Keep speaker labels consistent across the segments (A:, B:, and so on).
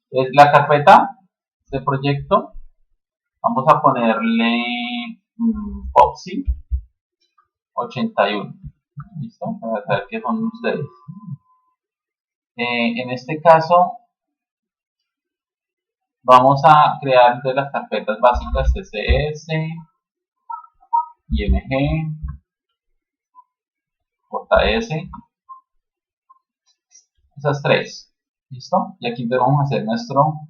A: Es la carpeta de proyecto. Vamos a ponerle Popsi 81. ¿Listo? Para saber qué son ustedes. En este caso, vamos a crear de las carpetas básicas CSS, IMG, JS, esas tres. ¿Listo? Y aquí vamos a hacer nuestro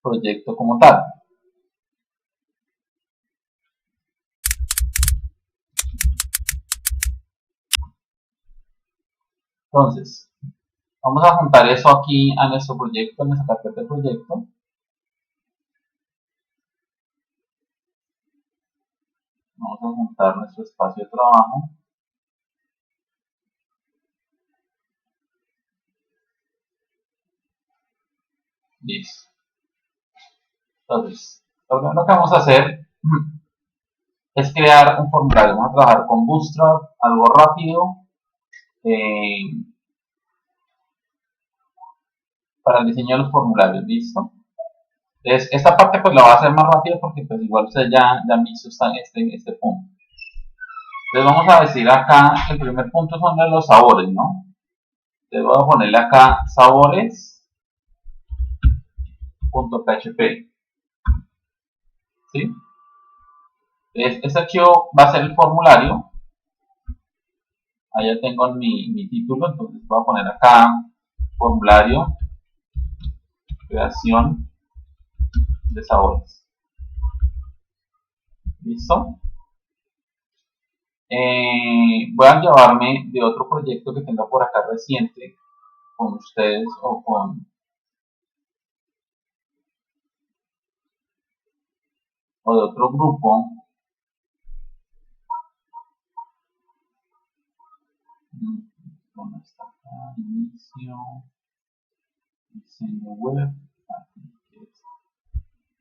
A: proyecto como tal. Entonces, vamos a juntar eso aquí a nuestro proyecto, a nuestra carpeta de proyecto. Vamos a juntar nuestro espacio de trabajo. Listo. Entonces, lo primero que vamos a hacer es crear un formulario. Vamos a trabajar con Bootstrap, algo rápido, para el diseño de los formularios. ¿Listo? Entonces, esta parte pues la voy a hacer más rápido porque pues igual ustedes ya han visto este punto. Entonces vamos a decir acá, el primer punto son de los sabores, ¿no? Entonces voy a ponerle acá sabores.php. ¿Sí? Entonces, este archivo va a ser el formulario. Ahí ya tengo mi título, entonces voy a poner acá formulario, creación de sabores. ¿Listo? Voy a llevarme de otro proyecto que tenga por acá reciente con ustedes o de otro grupo. ¿Dónde está acá? Inicio, diseño web.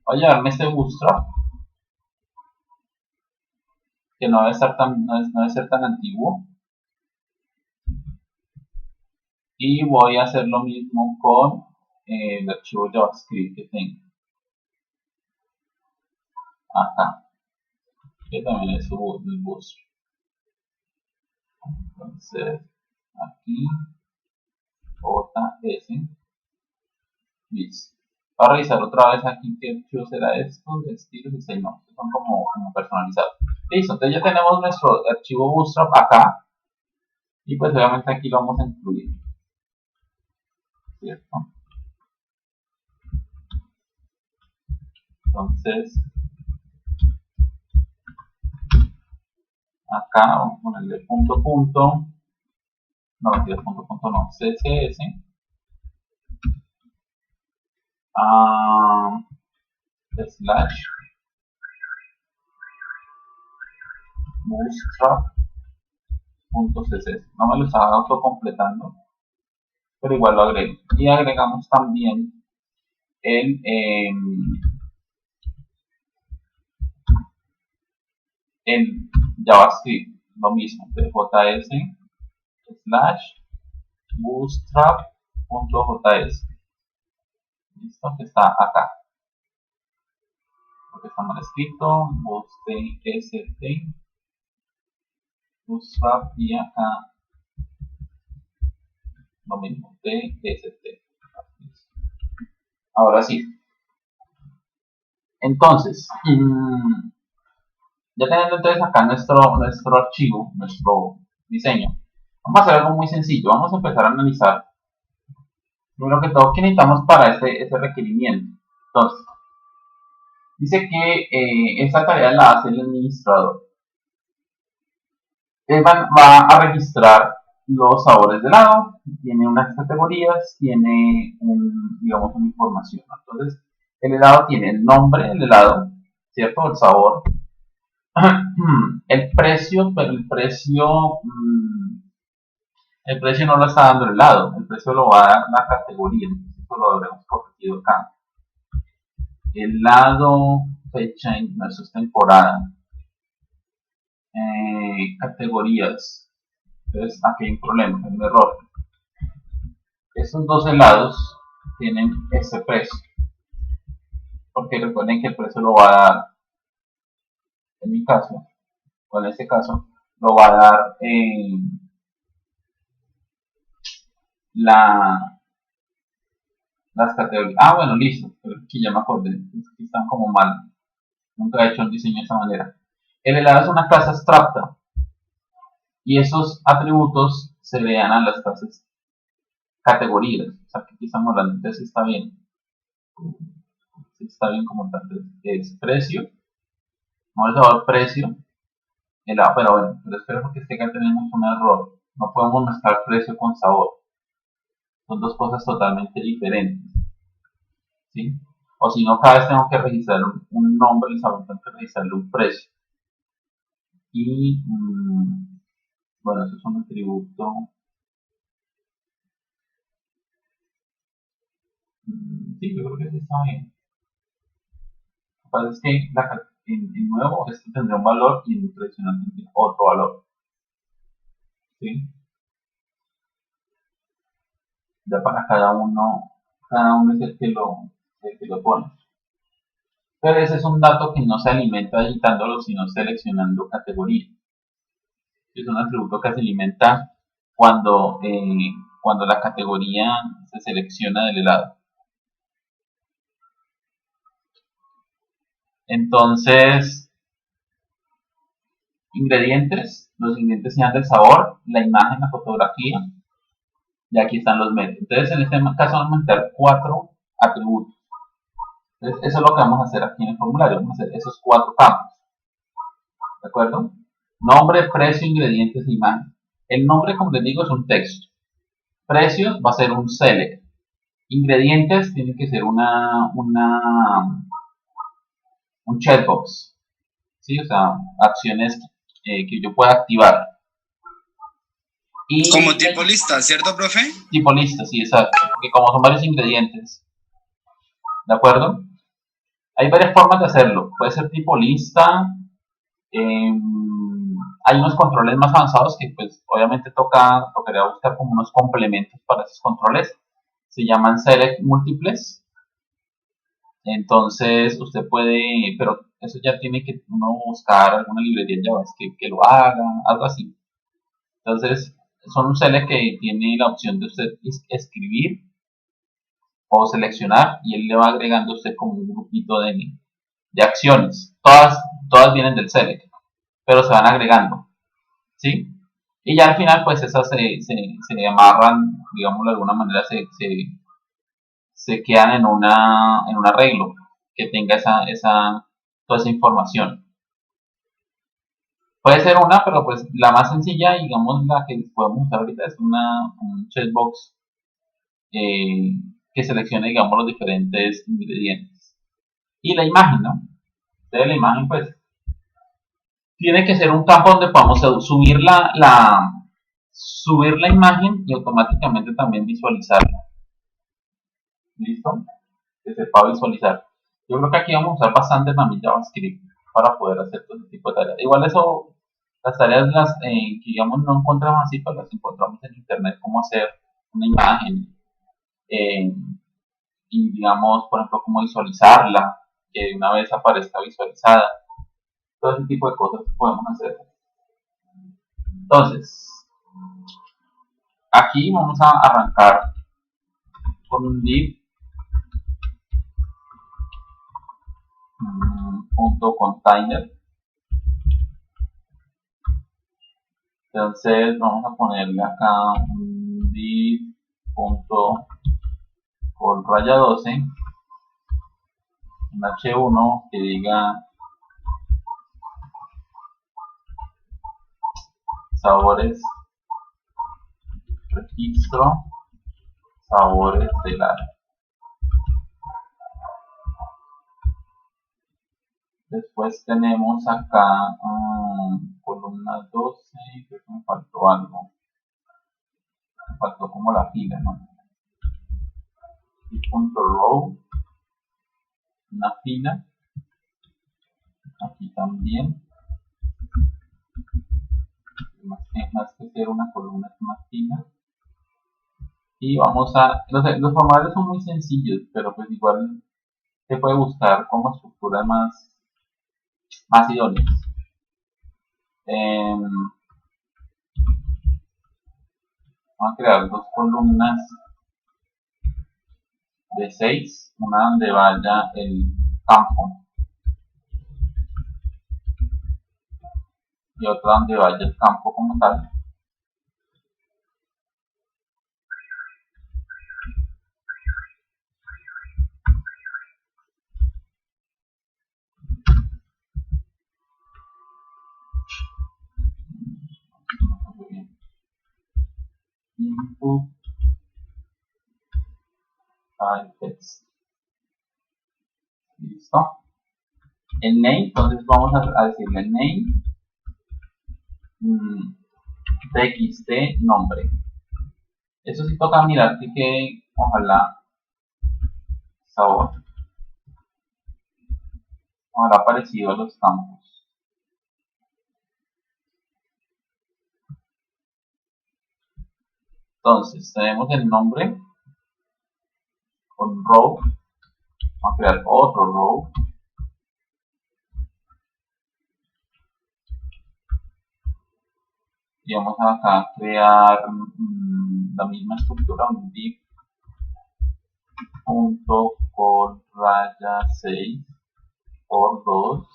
A: Voy a llevarme este Bootstrap, que no debe ser tan antiguo. Y voy a hacer lo mismo con el archivo JavaScript que tengo acá, que también es el Bootstrap. Entonces, aquí, JS, listo. Voy a revisar otra vez aquí qué archivo será esto, de estilo, diseño, son como personalizados. Listo, entonces ya tenemos nuestro archivo Bootstrap acá, y pues obviamente aquí lo vamos a incluir, ¿cierto? Entonces, acá vamos a ponerle punto, no, CSS, slash bootstrap.css. No me lo estaba autocompletando, pero igual lo agrego. Y agregamos también el JavaScript, lo mismo, de js slash bootstrap.js. Listo, que está acá. Porque está mal escrito, bootstrap y acá lo mismo, tst. Ahora sí. Entonces, ya teniendo entonces acá nuestro archivo, nuestro diseño, vamos a hacer algo muy sencillo. Vamos a empezar a analizar primero que todo qué necesitamos para este requerimiento. Entonces, dice que esta tarea la hace el administrador. Va a registrar los sabores de helado, tiene unas categorías, tiene digamos una información. Entonces, el helado tiene el nombre del helado, ¿cierto? El sabor, el precio, pero el precio no lo está dando el helado, el precio lo va a dar la categoría, entonces esto lo habremos corregido acá. Helado, fecha, no, eso es temporada. Categorías, entonces aquí hay un problema, hay un error. Estos dos helados tienen ese precio, porque recuerden que el precio lo va a dar, en mi caso, o en este caso, lo va a dar la, las categorías. Ah, bueno, listo, creo que ya me acordé, es que están como mal, nunca he hecho un diseño de esta manera. El helado es una clase abstracta y esos atributos se le dan a las clases categorías, o sea que aquí estamos hablando, entonces está bien como tanto, es precio, vamos a dar precio, helado, pero bueno, pero espero porque es que acá tenemos un error, no podemos mezclar precio con sabor, son dos cosas totalmente diferentes, ¿sí? O si no, cada vez tengo que registrar un nombre del sabor, tengo que registrarle un precio. Y, bueno, eso es un atributo. Sí, yo creo que sí está bien. Lo que pasa es que en nuevo esto tendría un valor y en el tradicional tendría otro valor, ¿sí? Ya para cada uno es el que lo pone. Pero ese es un dato que no se alimenta editándolo, sino seleccionando categoría. Es un atributo que se alimenta cuando, cuando la categoría se selecciona del helado. Entonces, ingredientes, los ingredientes sean del sabor, la imagen, la fotografía, y aquí están los medios. Entonces, en este caso vamos a meter 4 atributos. Entonces, eso es lo que vamos a hacer aquí en el formulario, vamos a hacer esos 4 campos, ¿de acuerdo? Nombre, precio, ingredientes, imagen. El nombre, como les digo, es un texto. Precios va a ser un select. Ingredientes tiene que ser un checkbox, ¿sí? O sea, acciones que yo pueda activar.
B: Y como tipo lista, ¿cierto, profe?
A: Tipo lista, sí, exacto. Porque como son varios ingredientes, ¿de acuerdo? Hay varias formas de hacerlo. Puede ser tipo lista. Hay unos controles más avanzados que pues obviamente tocaría buscar como unos complementos para esos controles. Se llaman select múltiples. Entonces usted puede, pero eso ya tiene que uno buscar alguna librería en JavaScript que lo haga, algo así. Entonces son un select que tiene la opción de usted escribir o seleccionar y él le va agregando a usted como un grupito de acciones. Todas vienen del select, pero se van agregando, ¿sí? Y ya al final pues esas se amarran, digamos de alguna manera se quedan en un arreglo que tenga toda esa información. Puede ser una, pero pues la más sencilla, digamos la que podemos usar ahorita es un checkbox que seleccione, digamos, los diferentes ingredientes. Y la imagen, ¿no? Entonces la imagen, pues, tiene que ser un campo donde podamos subir la imagen y automáticamente también visualizarla. ¿Listo? Que sepa visualizar. Yo creo que aquí vamos a usar bastante también JavaScript para poder hacer todo este tipo de tareas. Igual eso, las tareas que digamos no encontramos así, pues las encontramos en internet, cómo hacer una imagen, y digamos, por ejemplo, cómo visualizarla, que una vez aparezca visualizada, todo ese tipo de cosas podemos hacer. Entonces, aquí vamos a arrancar con un div punto container. Entonces vamos a ponerle acá un div punto con raya 12, un h1 que diga sabores registro sabores del área. Después tenemos acá columna 12, creo que me faltó algo. Me faltó como la fila, ¿no? Y punto row, una fila. Aquí también. Más que ser una columna es una fila. Y vamos a. Los formularios son muy sencillos, pero pues igual se puede buscar como estructuras más idóneas. Vamos a crear dos columnas de 6, una donde vaya el campo y otra donde vaya el campo como tal. Input text. Listo. El name, entonces vamos a decirle name txt nombre. Eso sí toca mirar que quede, ojalá, sabor. Ojalá parecido a los campos. Entonces, tenemos el nombre con row. Vamos a crear otro row. Y vamos acá a crear la misma estructura, un div punto con raya 6 por 2.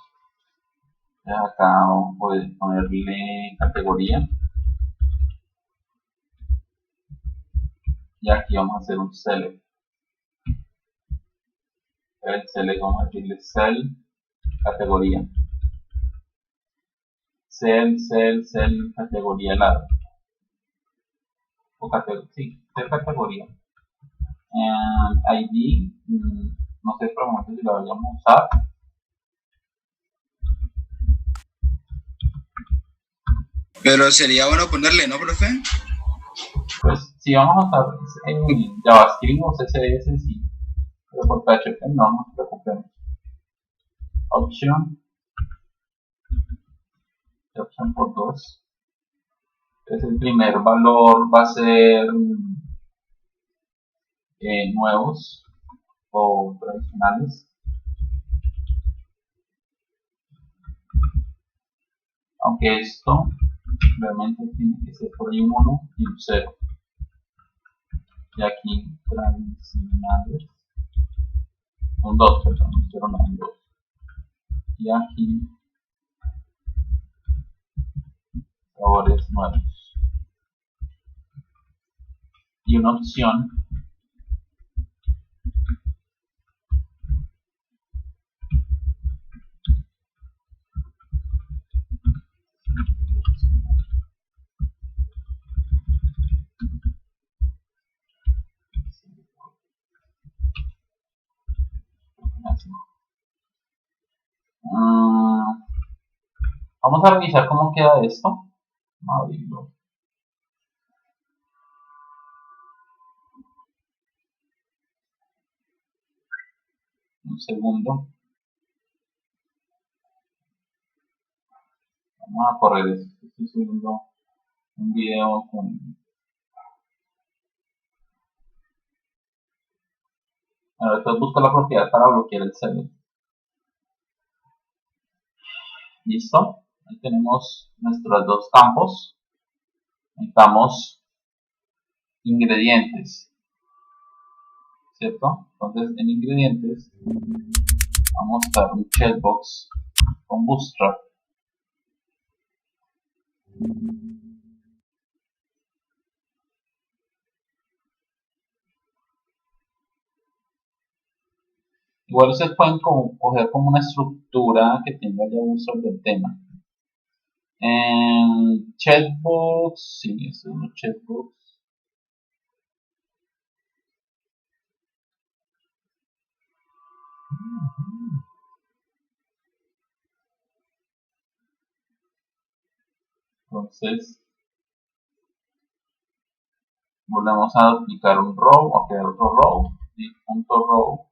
A: Acá vamos a poder ponerle categoría. Y aquí vamos a hacer un select. El select vamos a decirle cell categoría. Cell categoría lado. O sí, cell categoría. ID, no sé por el momento si lo vayamos a usar.
B: Pero sería bueno ponerle, ¿no, profe?
A: Pues si vamos a usar JavaScript o CSS, sí. Pero por PHP no nos preocupemos. Option por 2. Entonces el primer valor va a ser nuevos o tradicionales. Aunque esto realmente tiene que ser por ahí un 1 y un 0. Y aquí tradicionales. Un 2, perdón, un 0 no, un 2. Y aquí sabores nuevos. Y una opción así. Vamos a revisar cómo queda esto. Vamos a abrirlo. Un segundo. Vamos a correr esto. Estoy subiendo un video con... Bueno, entonces busco la propiedad para bloquear el select. Listo. Ahí tenemos nuestros dos campos. Necesitamos ingredientes. ¿Cierto? Entonces en ingredientes vamos a dar un checkbox con Bootstrap. Igual ustedes pueden coger como una estructura que tenga ya uso del tema. Checkbox, sí, es un checkbox. Entonces, volvemos a duplicar un row, a crear otro row, div.row.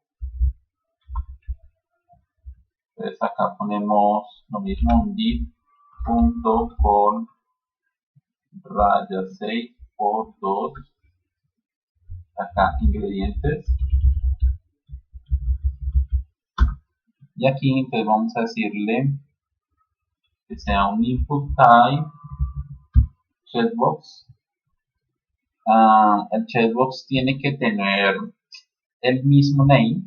A: Entonces acá ponemos lo mismo, un div.con raya 6 por 2. Acá ingredientes. Y aquí entonces vamos a decirle que sea un input type checkbox. El checkbox tiene que tener el mismo name.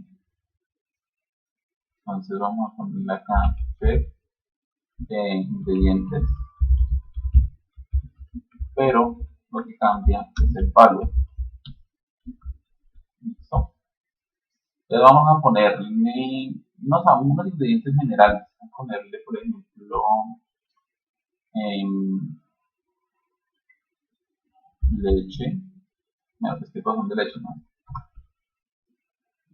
A: Entonces vamos a ponerle acá check de ingredientes, pero lo que cambia es el value. Listo. Entonces vamos a ponerle unos ingredientes generales. Vamos a ponerle, por ejemplo, leche. No, este son de leche, ¿no?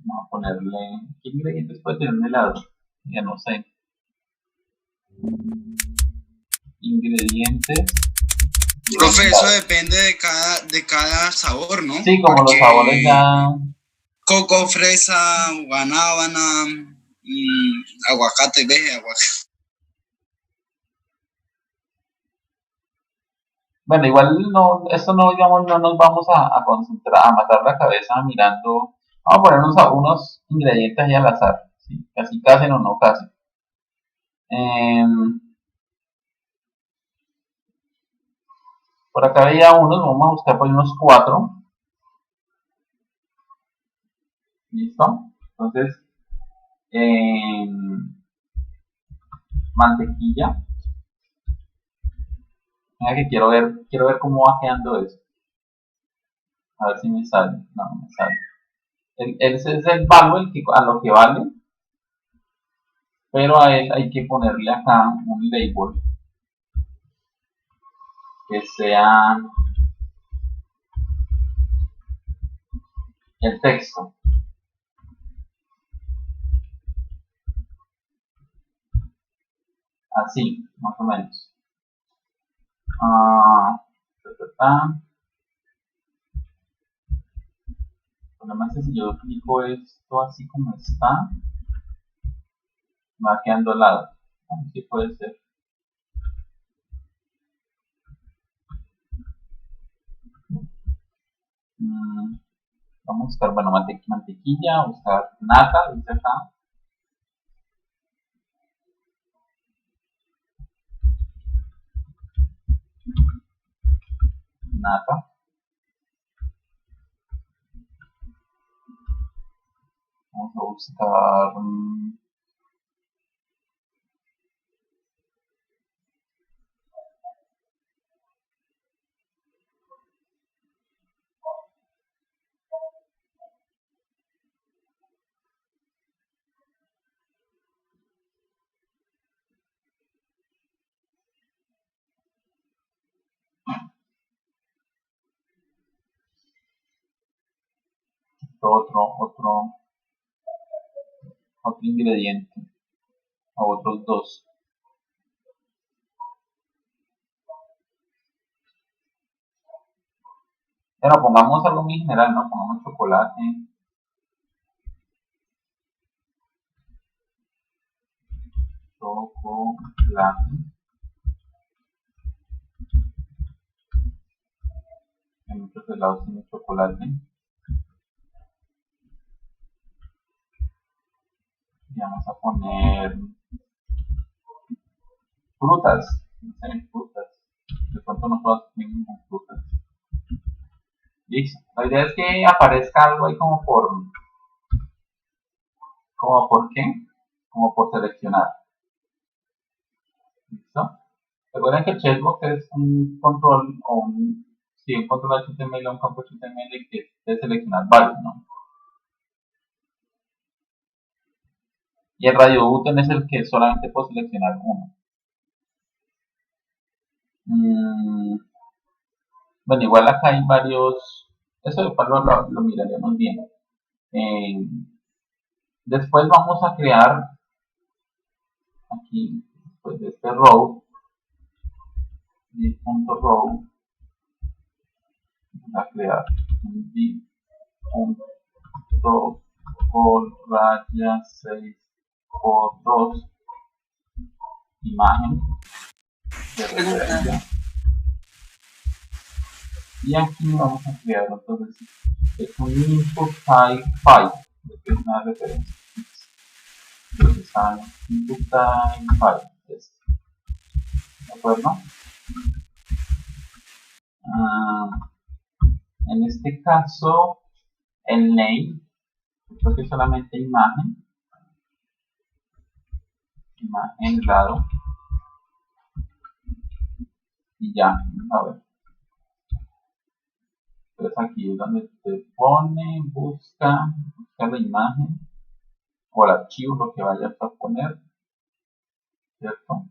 A: Vamos a ponerle, ¿qué ingredientes puede tener un helado? Ya no sé. Ingredientes.
B: Profe, eso depende de cada sabor, ¿no?
A: Sí, como los sabores ya.
B: Coco, fresa, guanábana, aguacate, veje, aguacate.
A: Bueno, igual no, esto no, digamos, no nos vamos a concentrar, a matar la cabeza mirando. Vamos a poner unos ingredientes ahí al azar, ¿sí? Casi casen o no casen. Por acá había unos, vamos a buscar por unos 4. ¿Listo? Entonces, mantequilla. Mira que quiero ver cómo va quedando eso. A ver si me sale. No, no me sale. Ese es el value a lo que vale. Pero a él hay que ponerle acá un label que sea el texto. Así, más o menos. El problema es que si yo aplico esto así como está, me va quedando al lado. Así puede ser. Vamos a buscar, bueno, mantequilla, buscar nata, dice acá. Nata. Vamos a buscar otro ingrediente, o otros 2. Pero pongamos algo muy general, ¿no? Pongamos chocolate. Chocolate. En muchos helados tiene chocolate. Y vamos a poner frutas. No sé, frutas. De pronto no todas tienen frutas. Listo. La idea es que aparezca algo ahí como por qué, como por seleccionar. ¿Listo? Recuerden que el checkbox es un control o un control HTML o un campo HTML que es de seleccionar varios, ¿no? Y el radio button es el que solamente puedo seleccionar uno. Bueno, igual acá hay varios, eso después lo miraremos bien. Después vamos a crear aquí, después de este row, div.row, vamos a crear un div.color 6 por 2 imagen de referencia. Y aquí vamos a crear entonces es un input type 5, que es una referencia. creo que está input time file, ¿de acuerdo? En este caso, el name, creo que solamente imagen lado, y ya, a ver. Entonces aquí es donde se pone, busca la imagen o el archivo, lo que vayas a poner, ¿cierto?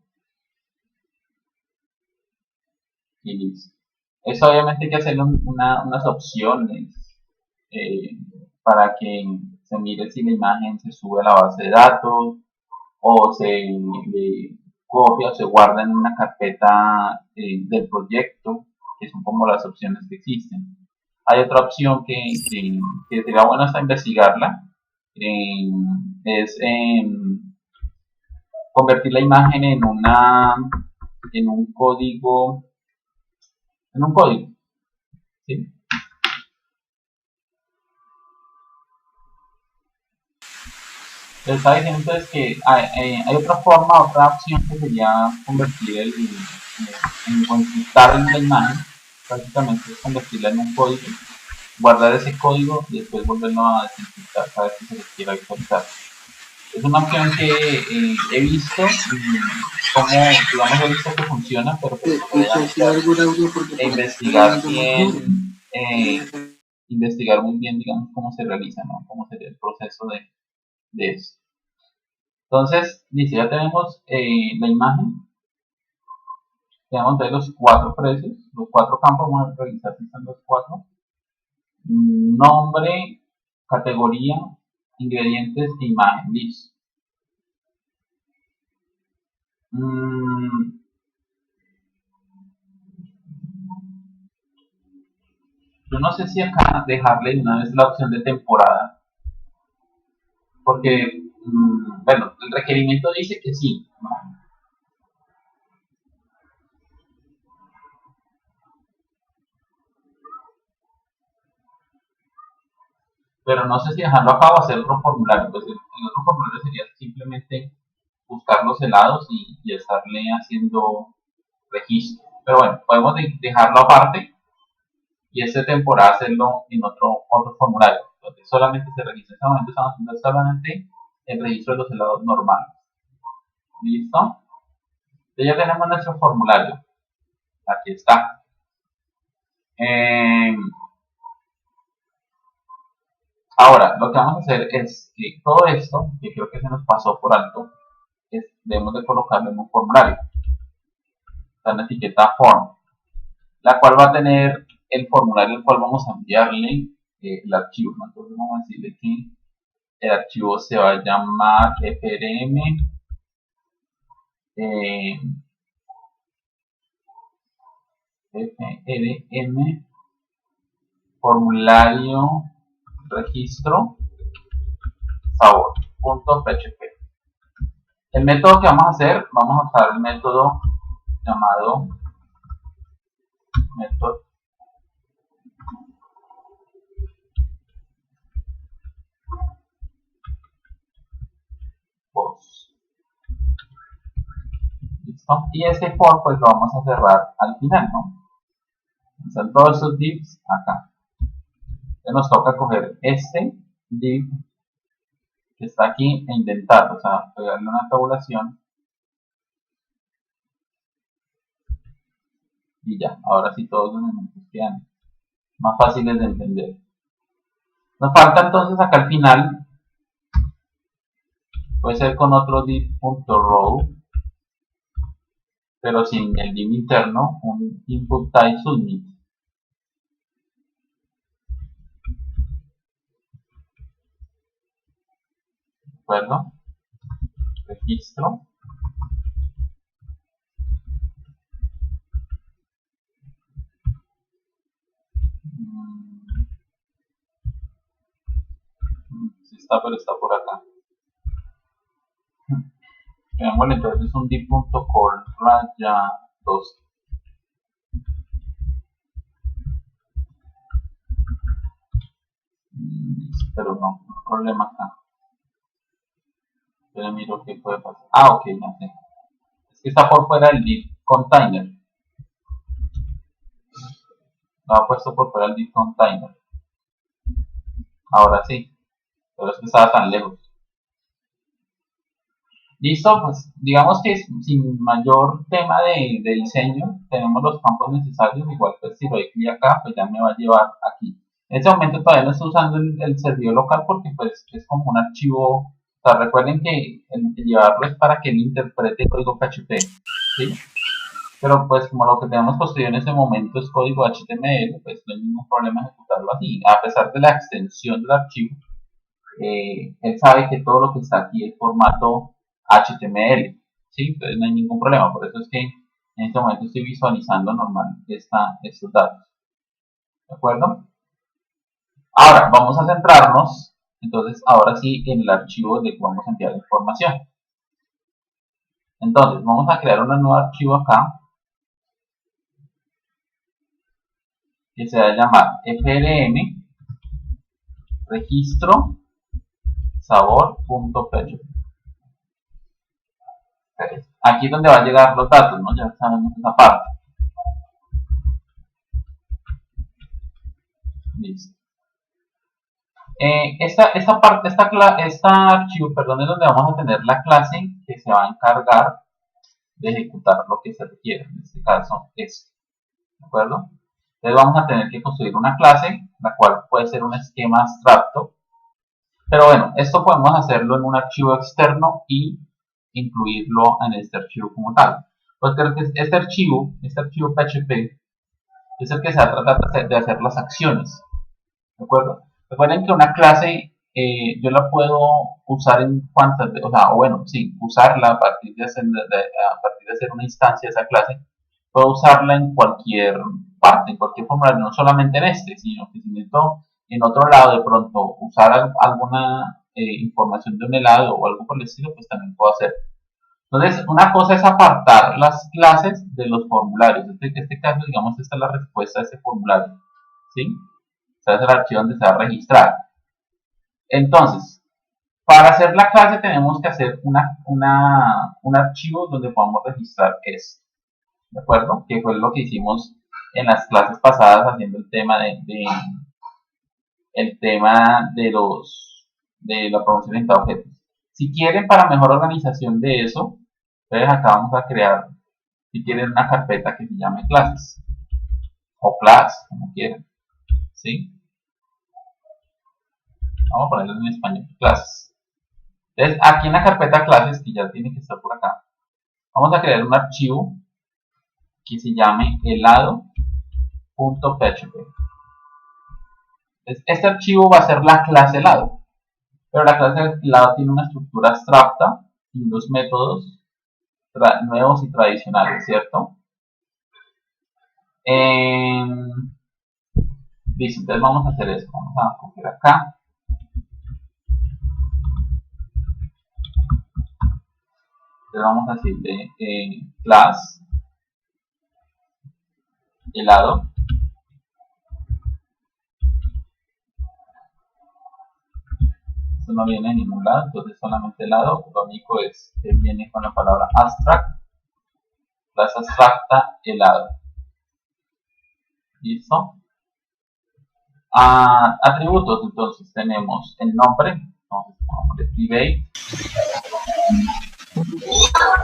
A: Y listo. Eso obviamente hay que hacer unas opciones para que se mire si la imagen se sube a la base de datos o se le copia o se guarda en una carpeta del proyecto, que son como las opciones que existen. Hay otra opción que sería bueno hasta investigarla, es convertir la imagen en un código, ¿sí? Les está diciendo entonces que hay otra forma, otra opción que sería convertir encriptar la imagen, prácticamente es convertirla en un código, guardar ese código y después volverlo a desencriptar cada vez que se le quiera actualizar. Es una opción que he visto, como, digamos, he visto que funciona, pero pues investigar bien, investigar muy bien, digamos, cómo se realiza, ¿no? Cómo sería el proceso de eso. Entonces, dice, ya tenemos la imagen, tenemos de los 4 precios, los 4 campos, vamos a revisar si están los 4. Nombre, categoría, ingredientes e imagen, listo. Yo no sé si acá dejarle una vez la opción de temporada, porque, bueno, el requerimiento dice que sí, ¿no? Pero no sé si dejarlo acá o hacer otro formulario. Pues el otro formulario sería simplemente buscar los helados y estarle haciendo registro. Pero bueno, podemos dejarlo aparte y esta temporada hacerlo en otro formulario, donde solamente se registra. En este momento estamos haciendo solamente el registro de los helados normales. ¿Listo? Entonces ya tenemos nuestro formulario. Aquí está. Ahora, lo que vamos a hacer es que todo esto, que creo que se nos pasó por alto, debemos de colocarlo en un formulario. Está en la etiqueta form, la cual va a tener el formulario al cual vamos a enviarle el archivo, ¿no? Entonces vamos a decirle que el archivo se va a llamar frm frm formulario registro sabor.php. El método que vamos a hacer, vamos a usar el método llamado método post. ¿Listo? Y este for pues lo vamos a cerrar al final, ¿no? Están todos esos divs acá. Entonces nos toca coger este div que está aquí e intentar, o sea, pegarle una tabulación y ya. Ahora sí todos los elementos quedan más fáciles de entender. Nos falta entonces acá al final, puede ser con otro div.row, pero sin el div interno, un input type submit. ¿De acuerdo? Registro. Sí está, pero está por acá. Veámosle entonces un div.call raya 2. Pero no, problema acá. Pero miro qué puede pasar. Ah, ok, no sé. Es que está por fuera del div container. Lo ha puesto por fuera del div container. Ahora sí. Pero es que estaba tan lejos. Listo, pues digamos que sin mayor tema de diseño, tenemos los campos necesarios. Igual pues si lo doy clic acá, pues ya me va a llevar aquí. En este momento todavía no estoy usando el servidor local porque pues es como un archivo. O sea, recuerden que llevarlo es para que él interprete código PHP, ¿sí? Pero pues como lo que tenemos construido en este momento es código HTML, pues no hay ningún problema ejecutarlo así. A pesar de la extensión del archivo, él sabe que todo lo que está aquí es formato HTML, ¿sí? Entonces no hay ningún problema. Por eso es que en este momento estoy visualizando normal estos datos. ¿De acuerdo? Ahora vamos a centrarnos, entonces ahora sí en el archivo de que vamos a enviar la información. Entonces vamos a crear un nuevo archivo acá que se va a llamar frm registro sabor.php. Aquí es donde va a llegar los datos, ¿no? Ya sabemos esa parte. Listo. Esta archivo, perdón, es donde vamos a tener la clase que se va a encargar de ejecutar lo que se requiere. En este caso, esto. ¿De acuerdo? Entonces vamos a tener que construir una clase, la cual puede ser un esquema abstracto. Pero bueno, esto podemos hacerlo en un archivo externo y incluirlo en este archivo como tal. Pues creo que este archivo PHP, es el que se va a tratar de hacer las acciones. ¿De acuerdo? Recuerden que una clase yo la puedo usar en cuantas, o bueno, sí, usarla a partir de hacer una instancia de esa clase, puedo usarla en cualquier parte, en cualquier formulario, no solamente en este, sino que si necesito en otro lado de pronto usar alguna información de un helado o algo por el estilo, pues también puedo hacer. Entonces, una cosa es apartar las clases de los formularios. En este caso, digamos, esta es la respuesta a ese formulario, ¿sí? Este es el archivo donde se va a registrar. Entonces, para hacer la clase tenemos que hacer un archivo donde podamos registrar esto, ¿de acuerdo? Que fue lo que hicimos en las clases pasadas haciendo el tema de la promoción orientada a objetos. Si quieren, para mejor organización de eso, entonces acá vamos a crear, si quieren, una carpeta que se llame clases o class, como quieran, ¿sí? Vamos a ponerlo en español, clases. Entonces, aquí en la carpeta clases, que ya tiene que estar por acá, vamos a crear un archivo que se llame helado.php. Este archivo va a ser la clase helado, pero la clase helado tiene una estructura abstracta y unos métodos nuevos y tradicionales, ¿cierto? Listo, entonces vamos a hacer eso. Vamos a copiar acá. Entonces vamos a decirle class helado. Esto no viene de ningún lado, entonces solamente helado. Lo único es que viene con la palabra abstract. Clase abstracta helado. Listo. Atributos, entonces tenemos el nombre. Entonces, nombre private.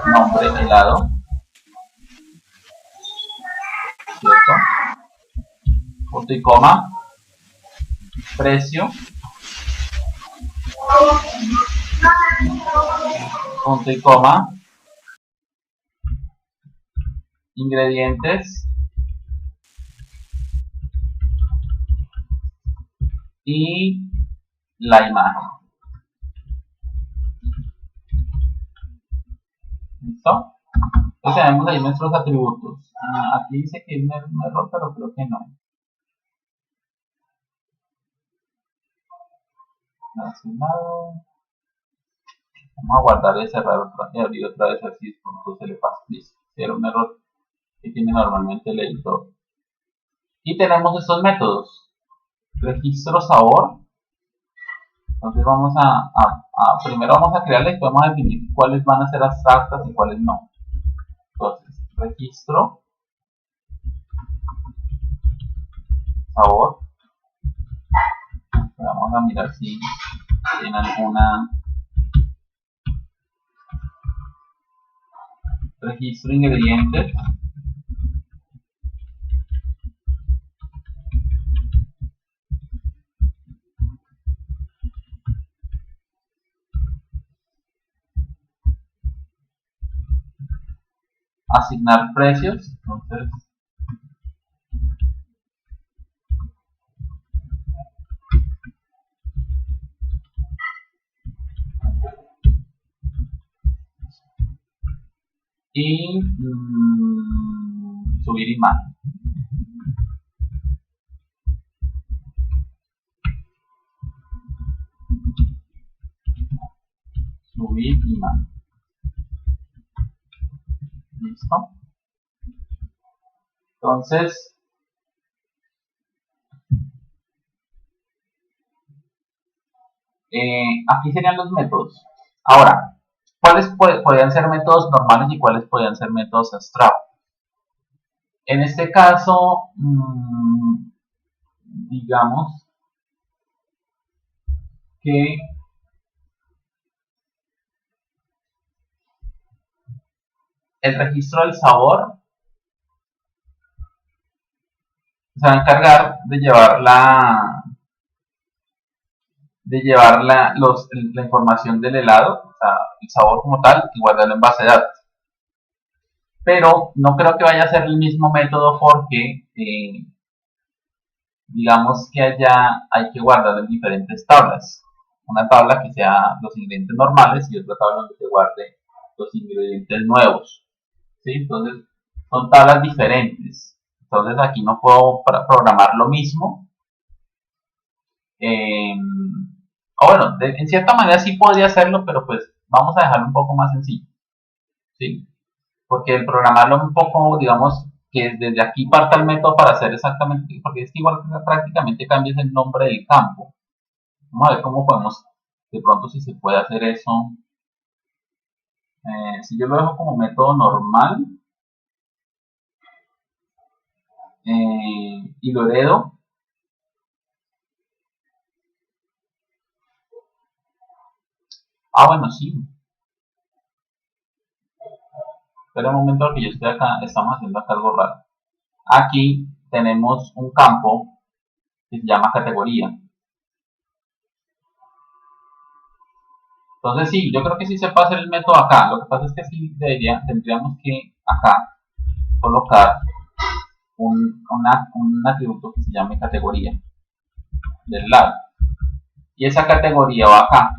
A: Nombre helado. ¿Cierto? Punto y coma. Precio. Punto y coma. Ingredientes. Y la imagen. ¿Listo? Entonces tenemos ahí nuestros atributos. Aquí dice que hay un error, pero creo que no. Vamos a guardar y cerrar y abrir otra vez así, punto se le pasa. Listo. Si era un error que tiene normalmente el editor. Y tenemos estos métodos. Registro sabor. Entonces vamos a Primero vamos a crearla y podemos definir cuáles van a ser abstractas y cuáles no. Entonces, registro, sabor. Vamos a mirar si tiene alguna. Registro ingredientes. Asignar precios. Entonces, y subir imagen. Subir imagen. Listo. Entonces, aquí serían los métodos. Ahora, ¿cuáles podrían ser métodos normales y cuáles podrían ser métodos abstractos? En este caso, digamos que el registro del sabor se va a encargar de llevar la información del helado, o sea, el sabor como tal, y guardarlo en base de datos. Pero no creo que vaya a ser el mismo método porque digamos que allá hay que guardarlo en diferentes tablas. Una tabla que sea los ingredientes normales y otra tabla donde se guarde los ingredientes nuevos. ¿Sí? Entonces, son tablas diferentes. Entonces, aquí no puedo programar lo mismo. O bueno, en cierta manera sí podría hacerlo, pero pues vamos a dejarlo un poco más sencillo. ¿Sí? Porque el programarlo un poco, digamos, que desde aquí parta el método para hacer exactamente, porque es que igual prácticamente cambias el nombre del campo. Vamos a ver cómo podemos, de pronto si se puede hacer eso. Si yo lo dejo como método normal y lo heredo, bueno, sí. Espera un momento que yo estoy acá, estamos haciendo acá algo raro. Aquí tenemos un campo que se llama categoría. Entonces sí, yo creo que sí se puede hacer el método acá. Lo que pasa es que sí tendríamos que acá colocar un atributo que se llame categoría del lado. Y esa categoría va acá.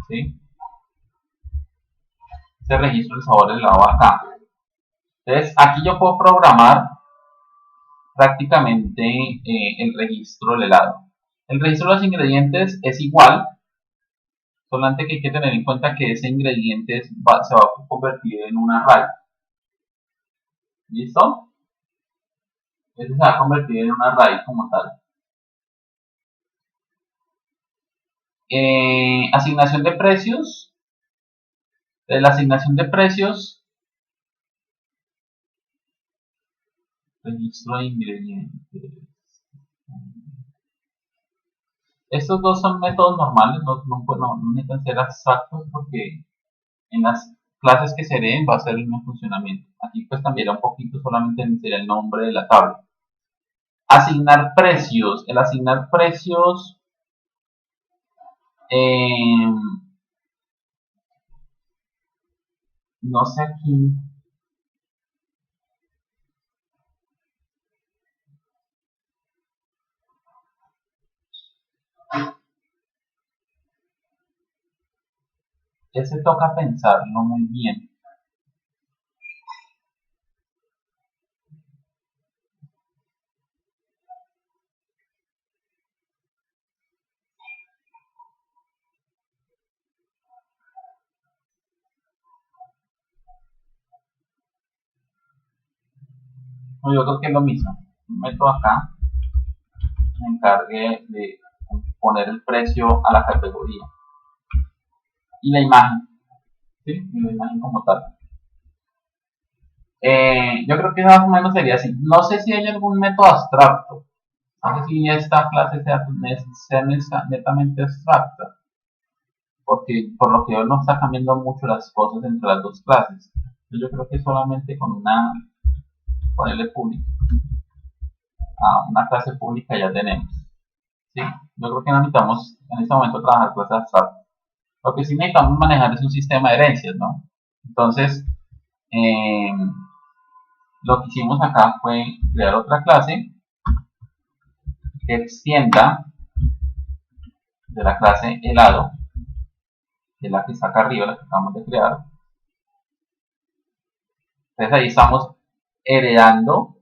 A: ¿Sí? Ese registro del sabor del lado va acá. Entonces aquí yo puedo programar prácticamente el registro del helado. El registro de los ingredientes es igual, solamente que hay que tener en cuenta que ese ingrediente se va a convertir en un array. ¿Listo? Ese se va a convertir en un array como tal. Asignación de precios. La asignación de precios. Registro de ingredientes. Estos dos son métodos normales, no necesitan ser abstractos porque en las clases que se den va a ser el mismo funcionamiento. Aquí pues cambiará un poquito, solamente sería el nombre de la tabla. Asignar precios. El asignar precios no sé aquí. Ese toca pensarlo muy bien. No, yo creo que es lo mismo. Meto acá. me encargue de poner el precio a la categoría y la imagen, ¿sí? Y la imagen como tal. Yo creo que más o menos sería así. No sé si hay algún método abstracto. No sé si esta clase sea netamente abstracta, porque por lo que veo no está cambiando mucho las cosas entre las dos clases. Yo creo que solamente con ponerle público a una clase pública ya tenemos. ¿Sí? Yo creo que no necesitamos en este momento trabajar clases abstractas. Lo que sí necesitamos manejar es un sistema de herencias, ¿no? Entonces, lo que hicimos acá fue crear otra clase que extienda de la clase helado, que es la que está acá arriba, la que acabamos de crear. Entonces ahí estamos heredando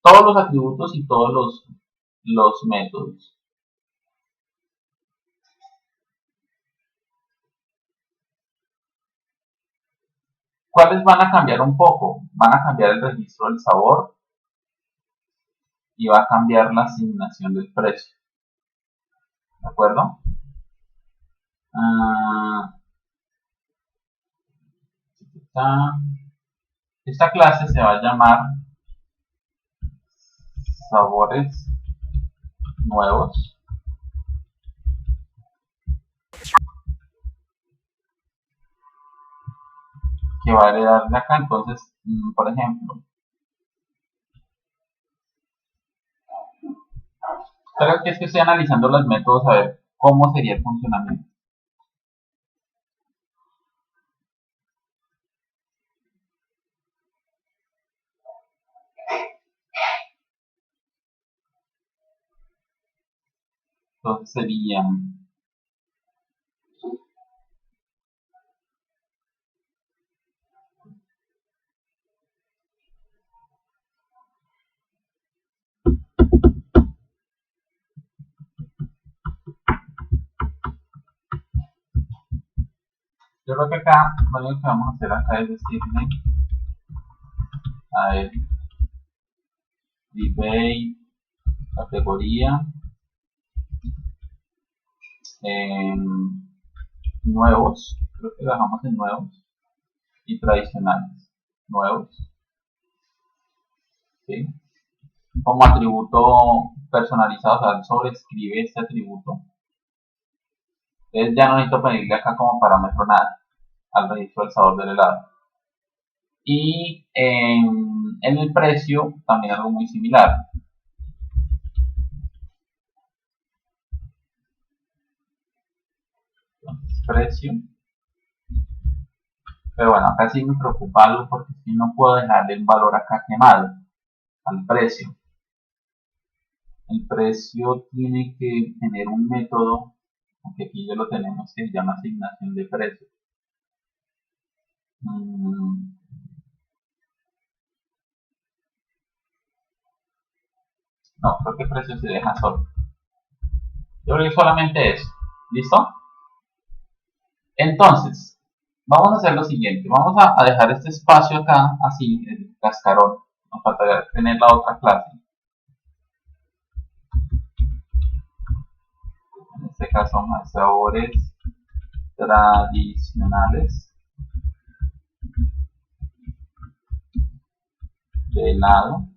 A: todos los atributos y todos los métodos. ¿Cuáles van a cambiar un poco? Van a cambiar el registro del sabor y va a cambiar la asignación del precio. ¿De acuerdo? Esta clase se va a llamar sabores nuevos. Que va a heredar de acá. Entonces, por ejemplo, creo que es que estoy analizando los métodos a ver cómo sería el funcionamiento. Entonces serían yo creo que acá lo único que vamos a hacer acá es decirle a él debate categoría nuevos, creo que lo dejamos en nuevos y tradicionales, nuevos, ¿sí? Como atributo personalizado, o sea, él sobrescribe este atributo. Entonces ya no necesito pedirle acá como parámetro nada al registro del sabor del helado. Y en el precio también algo muy similar. Entonces, precio. Pero bueno, acá sí me preocupa algo porque si no puedo dejarle el valor acá quemado al precio. El precio tiene que tener un método, aunque aquí ya lo tenemos, que se llama asignación de precio. No, creo que precio se deja solo. Yo creo que solamente eso. ¿Listo? Entonces, vamos a hacer lo siguiente. Vamos a dejar este espacio acá, así, el cascarón. Nos faltaría tener la otra clase. En este caso, más sabores tradicionales de helado.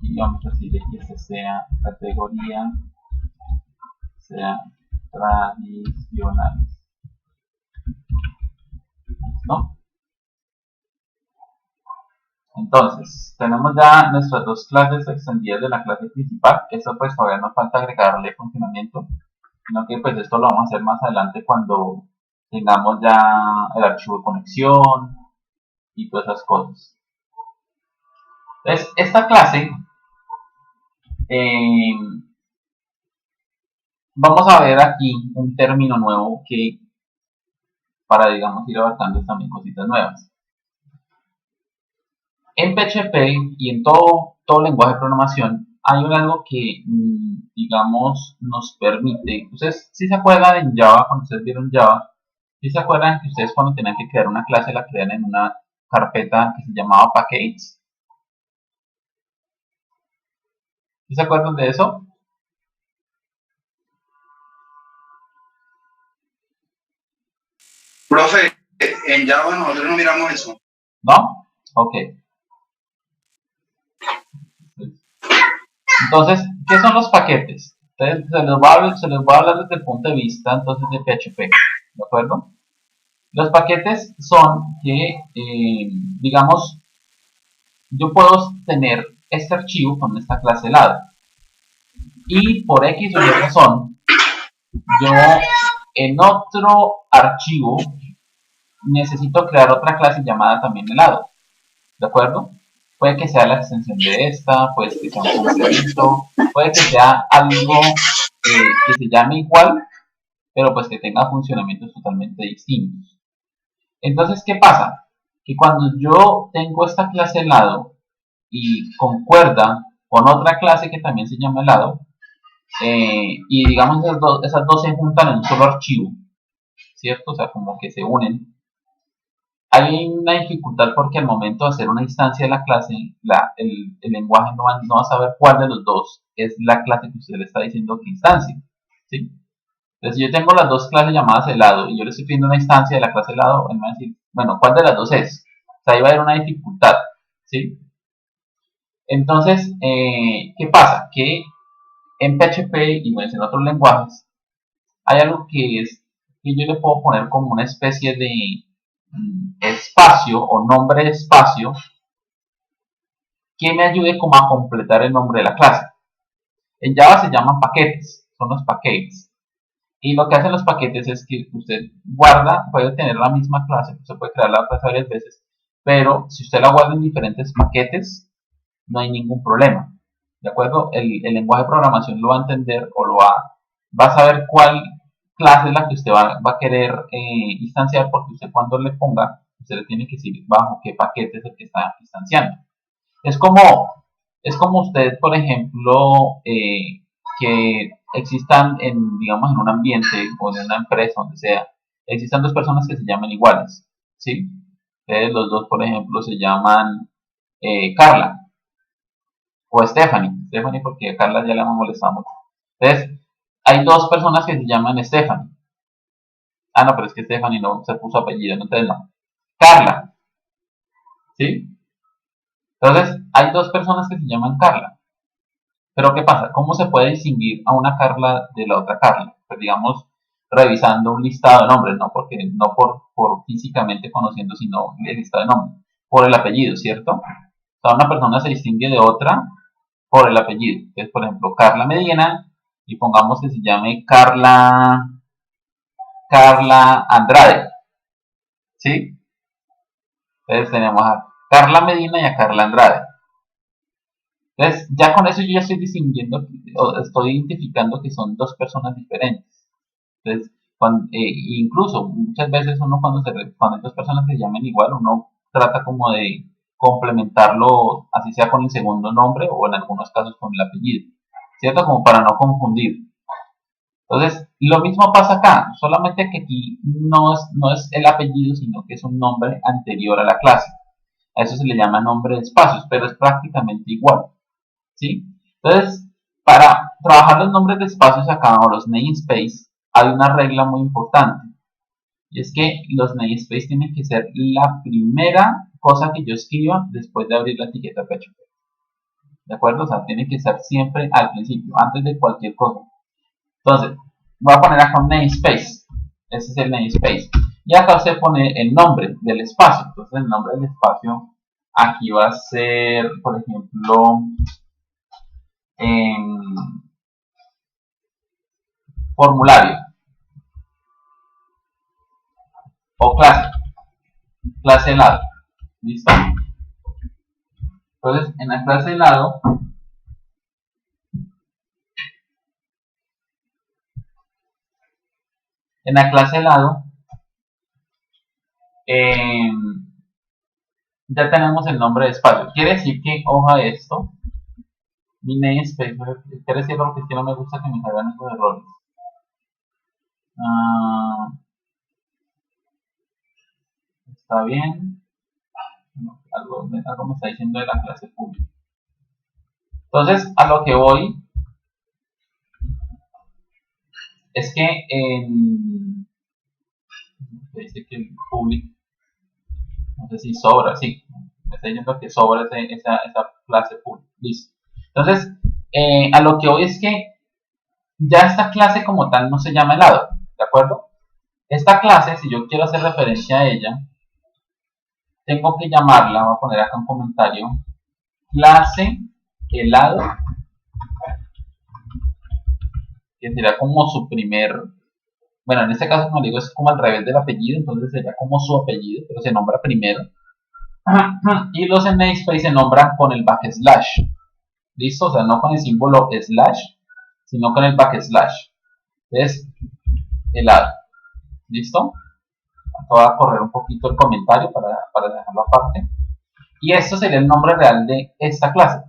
A: Y vamos a decirle que esta sea categoría, sea tradicionales. ¿Listo? Entonces, tenemos ya nuestras dos clases extendidas de la clase principal. Esto pues todavía nos falta agregarle funcionamiento, sino que pues esto lo vamos a hacer más adelante cuando tengamos ya el archivo de conexión y todas esas cosas. Entonces, esta clase vamos a ver aquí un término nuevo que para, digamos, ir abarcando también cositas nuevas. En PHP y en todo lenguaje de programación hay algo que, digamos, nos permite. Ustedes, si se acuerdan en Java, cuando ustedes vieron Java, si se acuerdan que ustedes cuando tenían que crear una clase la crean en una carpeta que se llamaba packages. ¿Sí se acuerdan de eso?
B: Profe, en Java nosotros no miramos eso.
A: ¿No? Ok. Entonces, ¿qué son los paquetes? Entonces, se les va a hablar desde el punto de vista entonces de PHP, ¿de acuerdo? Los paquetes son que, digamos, yo puedo tener este archivo con esta clase lado y por X o Y razón, yo en otro archivo necesito crear otra clase llamada también helado, ¿de acuerdo? Puede que sea la extensión de esta, puede que sea un complemento, puede que sea algo que se llame igual, pero pues que tenga funcionamientos totalmente distintos. Entonces, ¿qué pasa? Que cuando yo tengo esta clase helado y concuerda con otra clase que también se llama helado, y digamos esas dos se juntan en un solo archivo, ¿cierto? O sea, como que se unen. Hay una dificultad porque al momento de hacer una instancia de la clase, el lenguaje no va a saber cuál de los dos es la clase que usted le está diciendo que instancia, ¿sí? Entonces, si yo tengo las dos clases llamadas helado y yo le estoy pidiendo una instancia de la clase helado, él me va a decir, bueno, ¿cuál de las dos es? O sea, ahí va a haber una dificultad, ¿sí? Entonces, ¿qué pasa? Que en PHP y pues, en otros lenguajes hay algo que es que yo le puedo poner como una especie de espacio o nombre de espacio que me ayude como a completar el nombre de la clase. En Java se llaman paquetes, son los paquetes. Y lo que hacen los paquetes es que usted guarda, puede tener la misma clase, usted puede crear la clase varias veces, pero si usted la guarda en diferentes paquetes, no hay ningún problema. ¿De acuerdo? El lenguaje de programación lo va a entender o va a saber cuál clase es la que usted va a querer instanciar, porque usted cuando le ponga, usted le tiene que decir bajo qué paquete es el que está instanciando. Es como, es como usted, por ejemplo, que existan digamos, en un ambiente o en una empresa, donde sea, existan dos personas que se llaman iguales, ¿sí? Entonces, los dos, por ejemplo, se llaman Carla o Stephanie porque a Carla ya le hemos molestado mucho. Entonces, hay dos personas que se llaman Stephanie. Ah, no, pero es que Stephanie no se puso apellido, no, entonces no. Carla, ¿sí? Entonces, hay dos personas que se llaman Carla. Pero ¿qué pasa? ¿Cómo se puede distinguir a una Carla de la otra Carla? Pues digamos, revisando un listado de nombres, no porque no por físicamente conociendo, sino el listado de nombres, por el apellido, ¿cierto? O sea, una persona se distingue de otra por el apellido. Entonces, por ejemplo, Carla Medina, y pongamos que se llame Carla Andrade, ¿sí? Entonces tenemos a Carla Medina y a Carla Andrade. Entonces, ya con eso yo ya estoy distinguiendo, o estoy identificando que son dos personas diferentes. Entonces, incluso muchas veces uno cuando hay dos personas que se llaman igual, uno trata como de complementarlo, así sea con el segundo nombre o en algunos casos con el apellido, ¿cierto? Como para no confundir. Entonces, lo mismo pasa acá, solamente que aquí no es el apellido, sino que es un nombre anterior a la clase. A eso se le llama nombre de espacios, pero es prácticamente igual, ¿sí? Entonces, para trabajar los nombres de espacios acá o los namespace, hay una regla muy importante. Y es que los namespace tienen que ser la primera cosa que yo escriba después de abrir la etiqueta PHP. ¿De acuerdo? O sea, tiene que ser siempre al principio, antes de cualquier cosa. Entonces, voy a poner acá un namespace. Ese es el namespace. Y acá usted pone el nombre del espacio. Entonces, el nombre del espacio aquí va a ser, por ejemplo, en formulario o clase helado. ¿Listo? Entonces, en la clase helado, en la clase helado, eh, ya tenemos el nombre de espacio. Quiere decir que hoja esto, mi namespace, quiere decir porque es que no me gusta que me salgan estos errores. Está bien. No, algo me está diciendo de la clase pública. Entonces, a lo que voy es que dice que el public, no sé si sobra, sí, me está diciendo que sobra esa clase public, listo. Entonces, a lo que voy es que ya esta clase como tal no se llama helado, ¿de acuerdo? Esta clase, si yo quiero hacer referencia a ella, tengo que llamarla, voy a poner acá un comentario, clase helado, que será como su primer, bueno, en este caso como digo es como al revés del apellido, entonces sería como su apellido, pero se nombra primero. Y los en namespace se nombran con el backslash, ¿listo? O sea, no con el símbolo slash, sino con el backslash. Es helado, ¿listo? Voy a correr un poquito el comentario para dejarlo aparte. Y esto sería el nombre real de esta clase.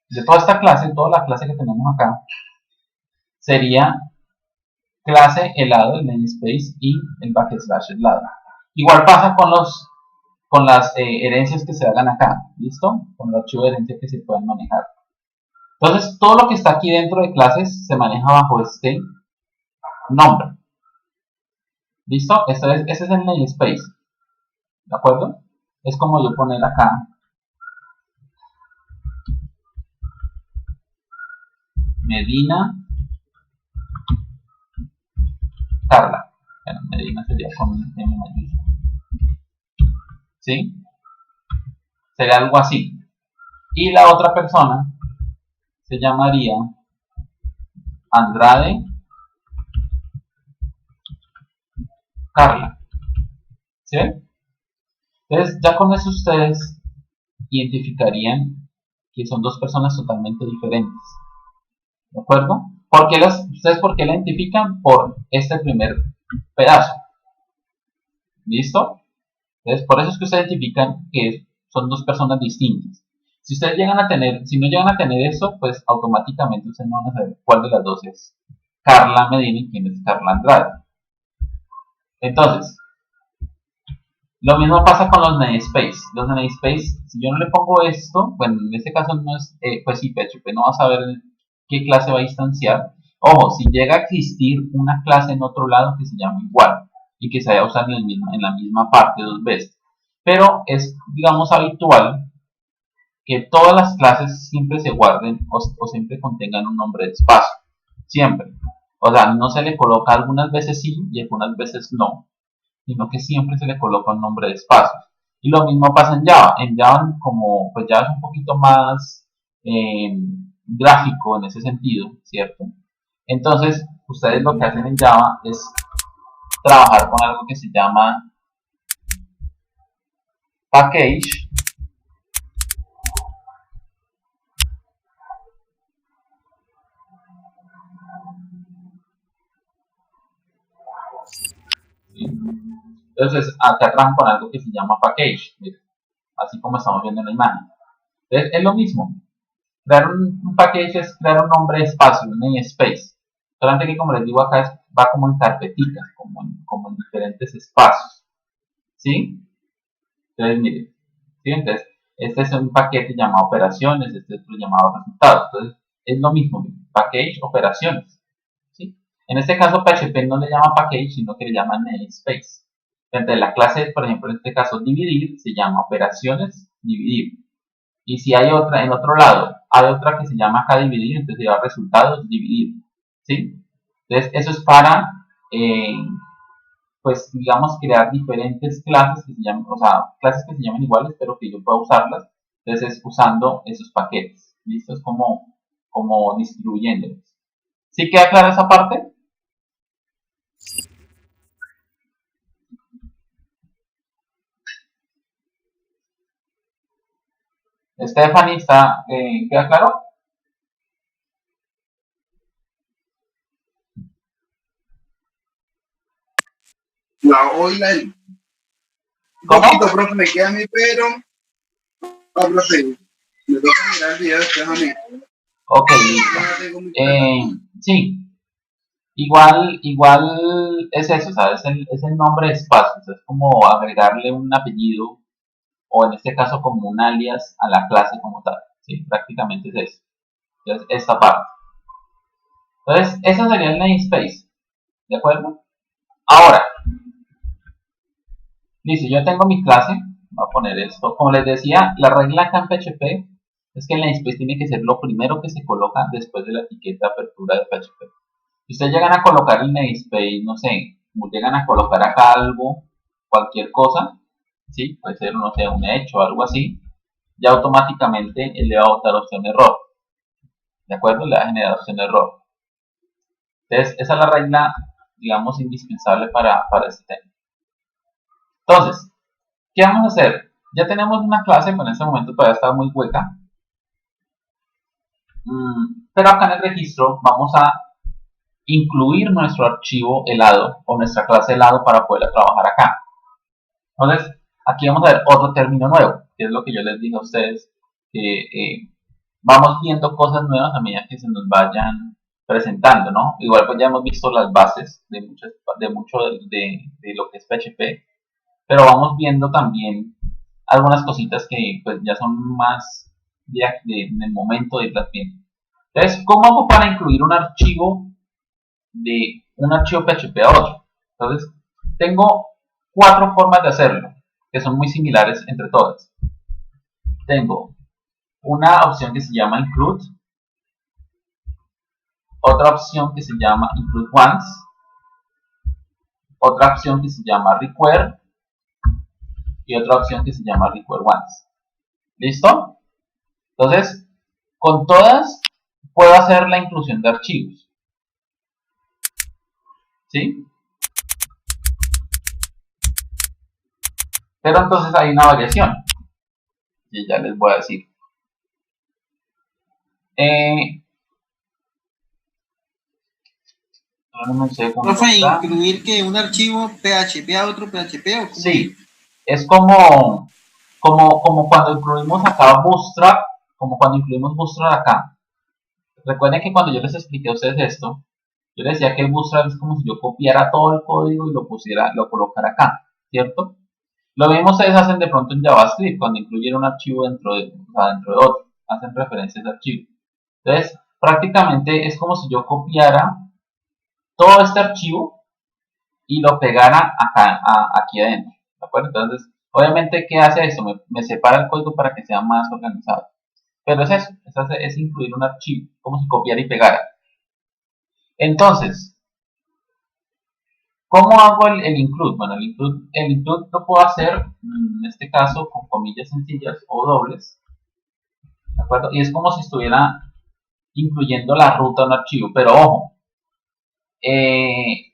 A: De toda esta clase, toda la clase que tenemos acá, sería clase helado, el namespace y el backslash helado. Igual pasa con las herencias que se hagan acá, ¿listo? Con el archivo de herencia que se pueden manejar. Entonces, todo lo que está aquí dentro de clases se maneja bajo este nombre. ¿Listo? Ese es el namespace. ¿De acuerdo? Es como yo poner acá Medina Carla. Bueno, Medina sería con M mayúscula. ¿Sí? Sería algo así. Y la otra persona se llamaría Andrade Carla. ¿Sí? Entonces, ya con eso ustedes identificarían que son dos personas totalmente diferentes. ¿De acuerdo? ¿Ustedes por qué la identifican? Por este primer pedazo. ¿Listo? Entonces, por eso es que ustedes identifican que son dos personas distintas. Si ustedes si no llegan a tener eso, pues automáticamente ustedes no van a saber cuál de las dos es Carla Medina y quién es Carla Andrade. Entonces, lo mismo pasa con los namespace. Los namespace, si yo no le pongo esto, bueno, en este caso no es, pues sí, PHP no va a saber qué clase va a instanciar. Ojo, si llega a existir una clase en otro lado que se llama igual y que se vaya a usar en la misma parte dos veces. Pero es, digamos, habitual que todas las clases siempre se guarden o siempre contengan un nombre de espacio. Siempre. O sea, no se le coloca algunas veces sí y algunas veces no, sino que siempre se le coloca un nombre de espacio. Y lo mismo pasa en Java. En Java, como pues Java es un poquito más gráfico en ese sentido, ¿cierto? Entonces, ustedes lo que hacen en Java es trabajar con algo que se llama package. ¿Sí? Entonces, acá trabajan con algo que se llama package, así como estamos viendo en la imagen. Entonces, es lo mismo. Crear un package es crear un nombre de espacio, un namespace. Solamente que, como les digo acá, va como en carpeticas, como en diferentes espacios. ¿Sí? Entonces, miren. ¿Sí? Entonces, este es un paquete llamado operaciones, este es otro llamado resultados. Entonces, es lo mismo, miren, package, operaciones. ¿Sí? En este caso, PHP no le llama package, sino que le llama namespace. Entonces, la clase, por ejemplo, en este caso, dividir, se llama operaciones, dividir. Y si hay otra, en otro lado, hay otra que se llama acá dividir, entonces se llama resultados dividir. ¿Sí? Entonces, eso es para, pues, digamos, crear diferentes clases que se llaman, o sea, clases que se llaman iguales, pero que yo pueda usarlas. Entonces, es usando esos paquetes. ¿Listo? Es como distribuyéndolos. ¿Sí queda clara esa parte? Stephanie, ¿queda claro?
B: Hoy un
A: ¿Cómo?
B: poquito, profe, me queda a mí, pero. Ah, profe, me toca mirar el video, déjame.
A: Ok, listo. Sí, igual es eso, ¿sabes? Es el nombre de espacio, o sea, es como agregarle un apellido o en este caso como un alias a la clase como tal, ¿sí? Prácticamente es eso. Entonces, esta parte. Entonces, eso sería el namespace, ¿de acuerdo? Ahora, listo, yo tengo mi clase, voy a poner esto. Como les decía, la regla acá en PHP es que el namespace tiene que ser lo primero que se coloca después de la etiqueta de apertura de PHP. Si ustedes llegan a colocar el namespace, no sé, como llegan a colocar acá algo, cualquier cosa, ¿sí? Puede ser, no sé, un hecho o algo así, ya automáticamente él le va a botar opción error, ¿de acuerdo? Le va a generar opción error. Entonces, esa es la regla, digamos, indispensable para este tema. Entonces, ¿qué vamos a hacer? Ya tenemos una clase, pero en este momento todavía está muy hueca. Pero acá en el registro vamos a incluir nuestro archivo helado o nuestra clase helado para poder trabajar acá. Entonces, aquí vamos a ver otro término nuevo, que es lo que yo les dije a ustedes, que vamos viendo cosas nuevas a medida que se nos vayan presentando, ¿no? Igual pues ya hemos visto las bases de mucho de lo que es PHP, pero vamos viendo también algunas cositas que pues ya son más en el momento de irlas viendo. Entonces, ¿cómo hago para incluir un archivo de un archivo PHP a otro? Entonces, tengo 4 formas de hacerlo, que son muy similares entre todas. Tengo una opción que se llama include, otra opción que se llama include once, otra opción que se llama require y otra opción que se llama require once. ¿Listo? Entonces, con todas puedo hacer la inclusión de archivos. ¿Sí? Pero entonces hay una variación. Y ya les voy a decir.
C: No fue incluir que un archivo PHP a otro PHP o cómo.
A: Sí, es como cuando incluimos acá Bootstrap, como cuando incluimos Bootstrap acá. Recuerden que cuando yo les expliqué a ustedes esto, yo les decía que el Bootstrap es como si yo copiara todo el código y lo colocara acá, ¿cierto? Lo mismo ustedes hacen de pronto en JavaScript, cuando incluyen un archivo dentro de otro, hacen referencias de archivo. Entonces, prácticamente es como si yo copiara todo este archivo y lo pegara acá, aquí adentro, ¿de acuerdo? Entonces, obviamente, ¿qué hace esto? Me separa el código para que sea más organizado. Pero es eso, es incluir un archivo, como si copiara y pegara. Entonces, ¿cómo hago el include? Bueno, el include lo puedo hacer, en este caso, con comillas sencillas o dobles, ¿de acuerdo? Y es como si estuviera incluyendo la ruta de un archivo, pero ojo, sí,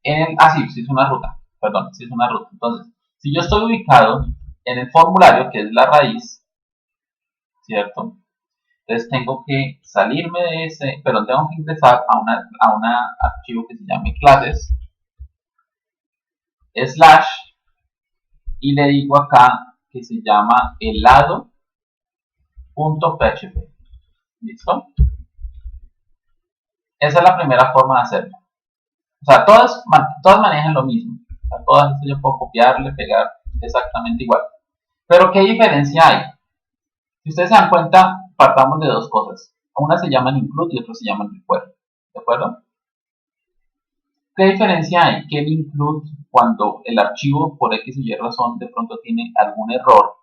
A: es una ruta, perdón, sí es una ruta. Entonces, si yo estoy ubicado en el formulario, que es la raíz, ¿cierto? Entonces tengo que salirme de ese, pero tengo que ingresar a un archivo que se llame clases, slash, y le digo acá que se llama helado.php. ¿Listo? Esa es la primera forma de hacerlo. O sea, todas manejan lo mismo. O sea, todas yo puedo copiarle, pegar exactamente igual. Pero ¿qué diferencia hay? Si ustedes se dan cuenta, partamos de dos cosas. Una se llama include y otra se llama require. ¿De acuerdo? ¿Qué diferencia hay? Que el include, cuando el archivo por X o Y razón de pronto tiene algún error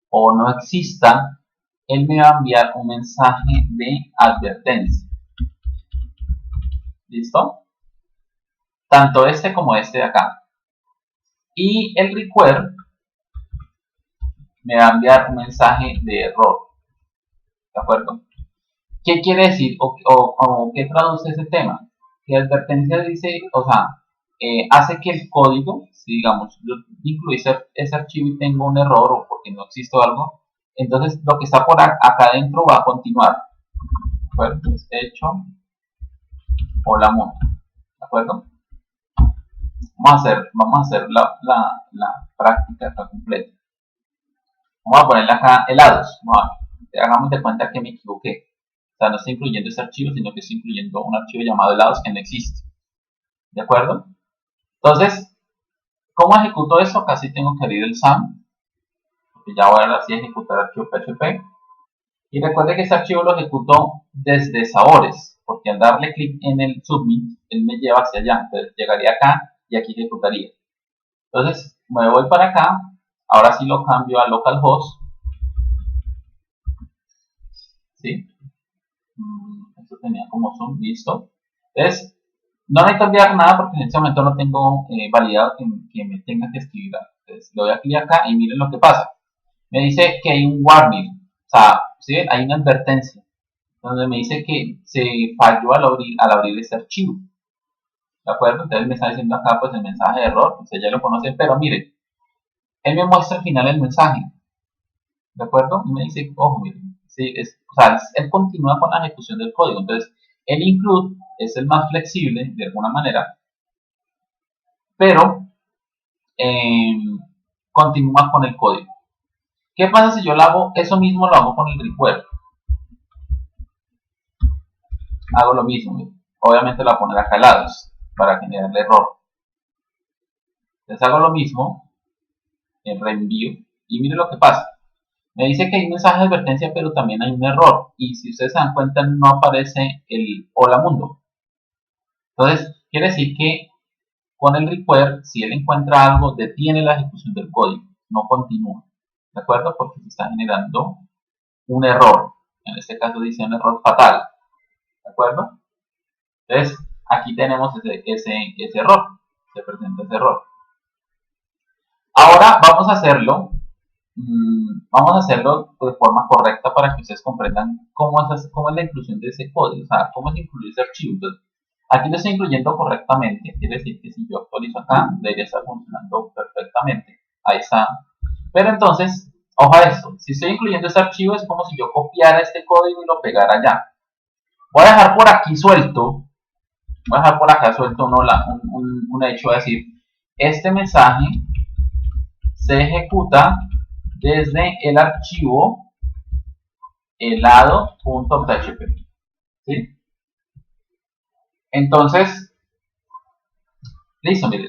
A: o no exista, él me va a enviar un mensaje de advertencia. ¿Listo? Tanto este como este de acá. Y el require me va a enviar un mensaje de error. ¿De acuerdo? ¿Qué quiere decir o qué traduce ese tema? Que advertencia dice, o sea, hace que el código, si digamos, yo incluí ese archivo y tengo un error o porque no existe algo, entonces lo que está por acá adentro va a continuar. ¿De acuerdo? Entonces, hecho, hola mundo. ¿De acuerdo? Vamos a hacer la práctica acá completa. Vamos a ponerle acá helados. Hagamos de cuenta que me equivoqué. O sea, no estoy incluyendo ese archivo, sino que estoy incluyendo un archivo llamado helados que no existe. ¿De acuerdo? Entonces, ¿cómo ejecuto eso? Casi tengo que abrir el SAM. Porque ya voy a ahora sí ejecutar el archivo PHP. Y recuerde que este archivo lo ejecuto desde sabores, porque al darle clic en el submit, él me lleva hacia allá. Entonces llegaría acá y aquí ejecutaría. Entonces me voy para acá, ahora sí lo cambio a localhost, ¿sí? Esto tenía como zoom, listo. Entonces, no necesito enviar nada porque en este momento no tengo validado que me tenga que escribir algo. Entonces, le doy a clic acá y miren lo que pasa. Me dice que hay un warning, o sea, ¿sí? Hay una advertencia donde me dice que se falló al abrir este archivo. ¿De acuerdo? Entonces me está diciendo acá pues el mensaje de error, ustedes ya lo conocen, pero miren, él me muestra al final el mensaje. ¿De acuerdo? Y me dice, ojo, miren, sí, o sea, él continúa con la ejecución del código. Entonces, el include es el más flexible, de alguna manera, pero eh, continúa con el código. ¿Qué pasa si yo lo hago, eso mismo lo hago con el require? Hago lo mismo, miren. Obviamente lo voy a poner acá al lado para generar el error. Entonces hago lo mismo, reenvío, y miren lo que pasa. Me dice que hay un mensaje de advertencia, pero también hay un error. Y si ustedes se dan cuenta, no aparece el hola mundo. Entonces, quiere decir que con el require, si él encuentra algo, detiene la ejecución del código, no continúa. ¿De acuerdo? Porque se está generando un error. En este caso dice un error fatal. ¿De acuerdo? Entonces, aquí tenemos ese error. Se presenta ese error. Ahora vamos a hacerlo de forma correcta para que ustedes comprendan cómo es la inclusión de ese código, o sea, cómo es incluir ese archivo. Entonces, aquí lo estoy incluyendo correctamente, quiere decir que si yo actualizo acá, debería estar funcionando perfectamente. Ahí está. Pero entonces, ojo a esto, si estoy incluyendo este archivo es como si yo copiara este código y lo pegara allá. Voy a dejar por aquí suelto, voy a dejar por acá suelto un hecho, a decir, este mensaje se ejecuta desde el archivo helado.php. ¿Sí? Entonces, listo, mire,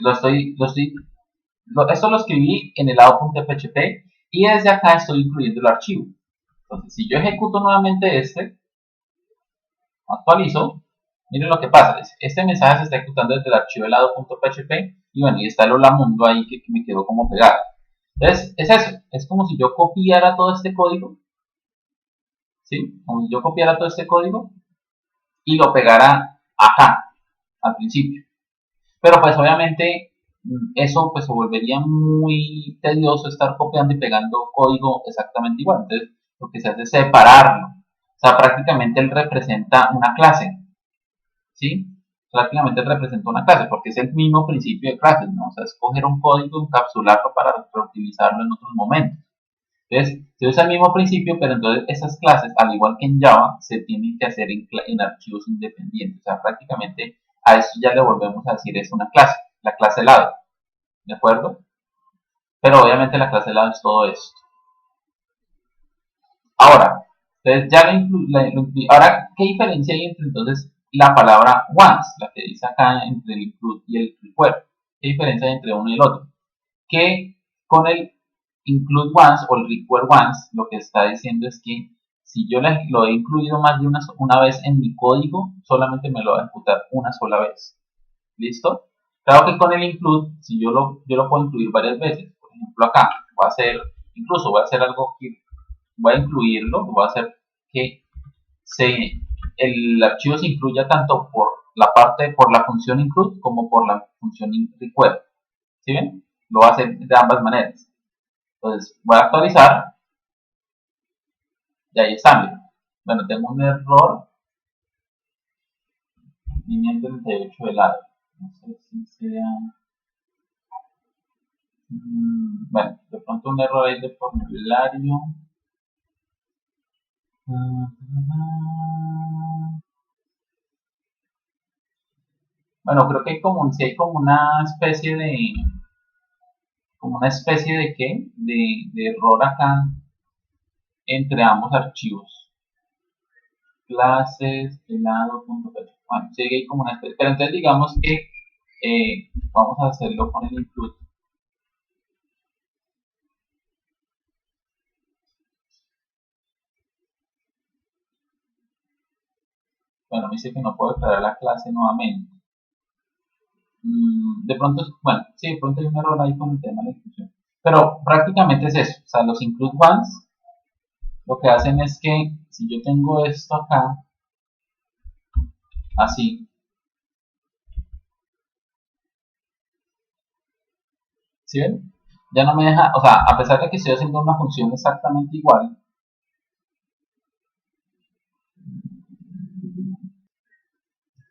A: esto lo escribí en helado.php y desde acá estoy incluyendo el archivo. Entonces, si yo ejecuto nuevamente actualizo, miren lo que pasa. Este mensaje se está ejecutando desde el archivo helado.php y bueno, y está el hola mundo ahí que me quedó como pegado. Entonces, es eso, es como si yo copiara todo este código, ¿sí? Como si yo copiara todo este código y lo pegara acá, al principio. Pero pues obviamente eso pues se volvería muy tedioso estar copiando y pegando código exactamente igual. Entonces, lo que se hace es separarlo. O sea, prácticamente él representa una clase, ¿sí? Prácticamente representa una clase, porque es el mismo principio de clases, ¿no? O sea, es coger un código, encapsularlo para reutilizarlo en otros momentos. Entonces, se usa el mismo principio, pero entonces esas clases, al igual que en Java, se tienen que hacer en archivos independientes. O sea, prácticamente a eso ya le volvemos a decir, es una clase, la clase lado, ¿de acuerdo? Pero obviamente la clase lado es todo esto. Ahora, entonces ya ahora, ¿qué diferencia hay entre entonces la palabra once, la que dice acá entre el include y el require? ¿Qué diferencia hay entre uno y el otro? Que con el include once o el require once, lo que está diciendo es que si yo lo he incluido más de una vez en mi código, solamente me lo va a ejecutar una sola vez. ¿Listo? Claro que con el include, si yo lo puedo incluir varias veces. Por ejemplo, acá voy a hacer algo que voy a incluirlo, voy a hacer que el archivo se incluya tanto por la función include como por la función require. ¿Sí ven? Lo va a hacer de ambas maneras. Entonces, voy a actualizar y ahí está. Miren. Bueno, tengo un error. Línea 38 de lado. No sé si sea. Bueno, de pronto un error ahí de formulario. Bueno, creo que si hay como una especie de. Como una especie de qué? De error acá entre ambos archivos. Clases, helado.php. Bueno, sigue ahí como una especie. Pero entonces digamos que vamos a hacerlo con el include. Bueno, me dice que no puedo declarar la clase nuevamente. De pronto, bueno, sí, de pronto hay un error ahí con el tema de la inclusión. Pero prácticamente es eso. O sea, los include once lo que hacen es que si yo tengo esto acá, así, ¿sí ven? Ya no me deja, o sea, a pesar de que estoy haciendo una función exactamente igual,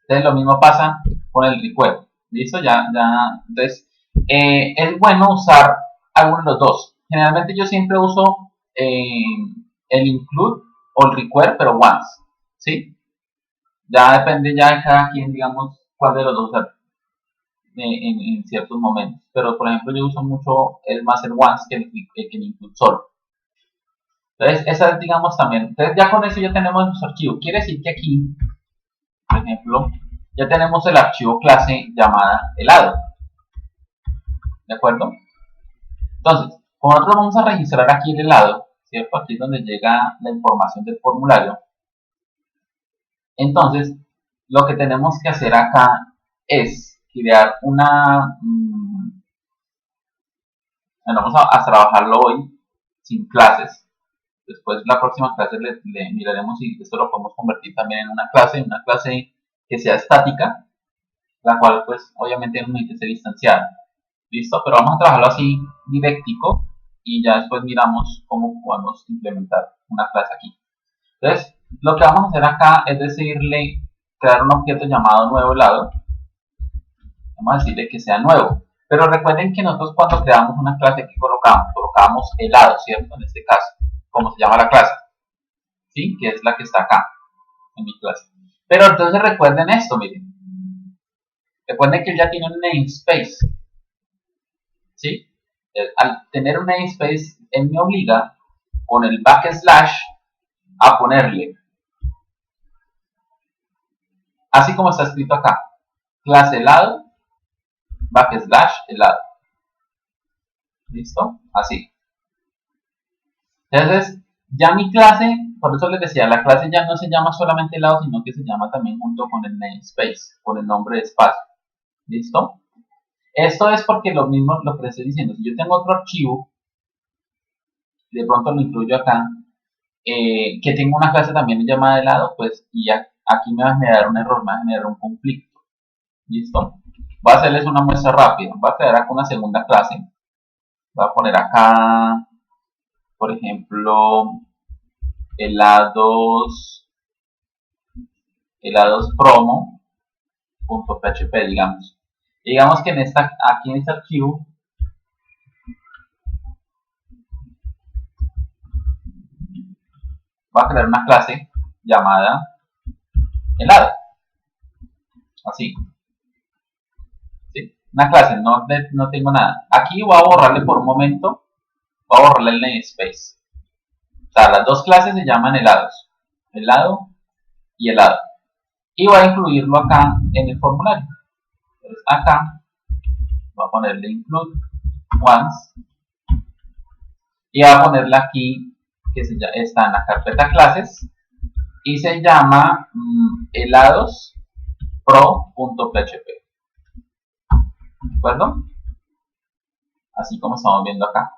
A: entonces lo mismo pasa con el request. ¿Listo? Entonces, es bueno usar alguno de los dos. Generalmente yo siempre uso el include o el request, pero once, ¿sí? Ya depende ya de cada quien, digamos, cuál de los dos usar en ciertos momentos. Pero, por ejemplo, yo uso mucho el más el once que el include solo. Entonces, esa es, digamos, también. Entonces, ya con eso ya tenemos nuestro archivo. Quiere decir que aquí, por ejemplo, ya tenemos el archivo clase llamada helado. ¿De acuerdo? Entonces, como nosotros vamos a registrar aquí el helado, ¿cierto? Aquí es donde llega la información del formulario. Entonces, lo que tenemos que hacer acá es crear una... vamos a trabajarlo hoy sin clases. Después, la próxima clase le miraremos si esto lo podemos convertir también en una clase que sea estática, la cual, pues, obviamente no necesita ser distanciada. ¿Listo? Pero vamos a trabajarlo así directico y ya después miramos cómo podemos implementar una clase aquí. Entonces, lo que vamos a hacer acá es decirle, crear un objeto llamado nuevo helado. Vamos a decirle que sea nuevo. Pero recuerden que nosotros cuando creamos una clase que colocamos helado, ¿cierto? En este caso, como se llama la clase, ¿sí? Que es la que está acá, en mi clase. Pero entonces recuerden esto, miren. Recuerden que ya tiene un namespace. ¿Sí? Al tener un namespace, él me obliga con el backslash a ponerle, así como está escrito acá, clase helado, backslash helado. ¿Listo? Así. Entonces, ya mi clase, por eso les decía, la clase ya no se llama solamente helado, sino que se llama también junto con el namespace, con el nombre de espacio. ¿Listo? Esto es porque lo mismo lo que les estoy diciendo. Si yo tengo otro archivo, de pronto lo incluyo acá, que tengo una clase también llamada helado, pues, y aquí me va a generar un error, me va a generar un conflicto. ¿Listo? Voy a hacerles una muestra rápida. Voy a crear acá una segunda clase. Voy a poner acá, por ejemplo, helados promo.php, digamos. Y digamos que aquí en este archivo voy a crear una clase llamada helado. Así. ¿Sí? Una clase, no tengo nada. Aquí voy a borrarle por un momento, voy a borrarle el namespace. O sea, las dos clases se llaman helados. Helado y helado. Y voy a incluirlo acá en el formulario. Entonces acá voy a ponerle include once y voy a ponerle aquí que está en la carpeta clases y se llama helados pro.php. ¿De acuerdo? Así como estamos viendo acá.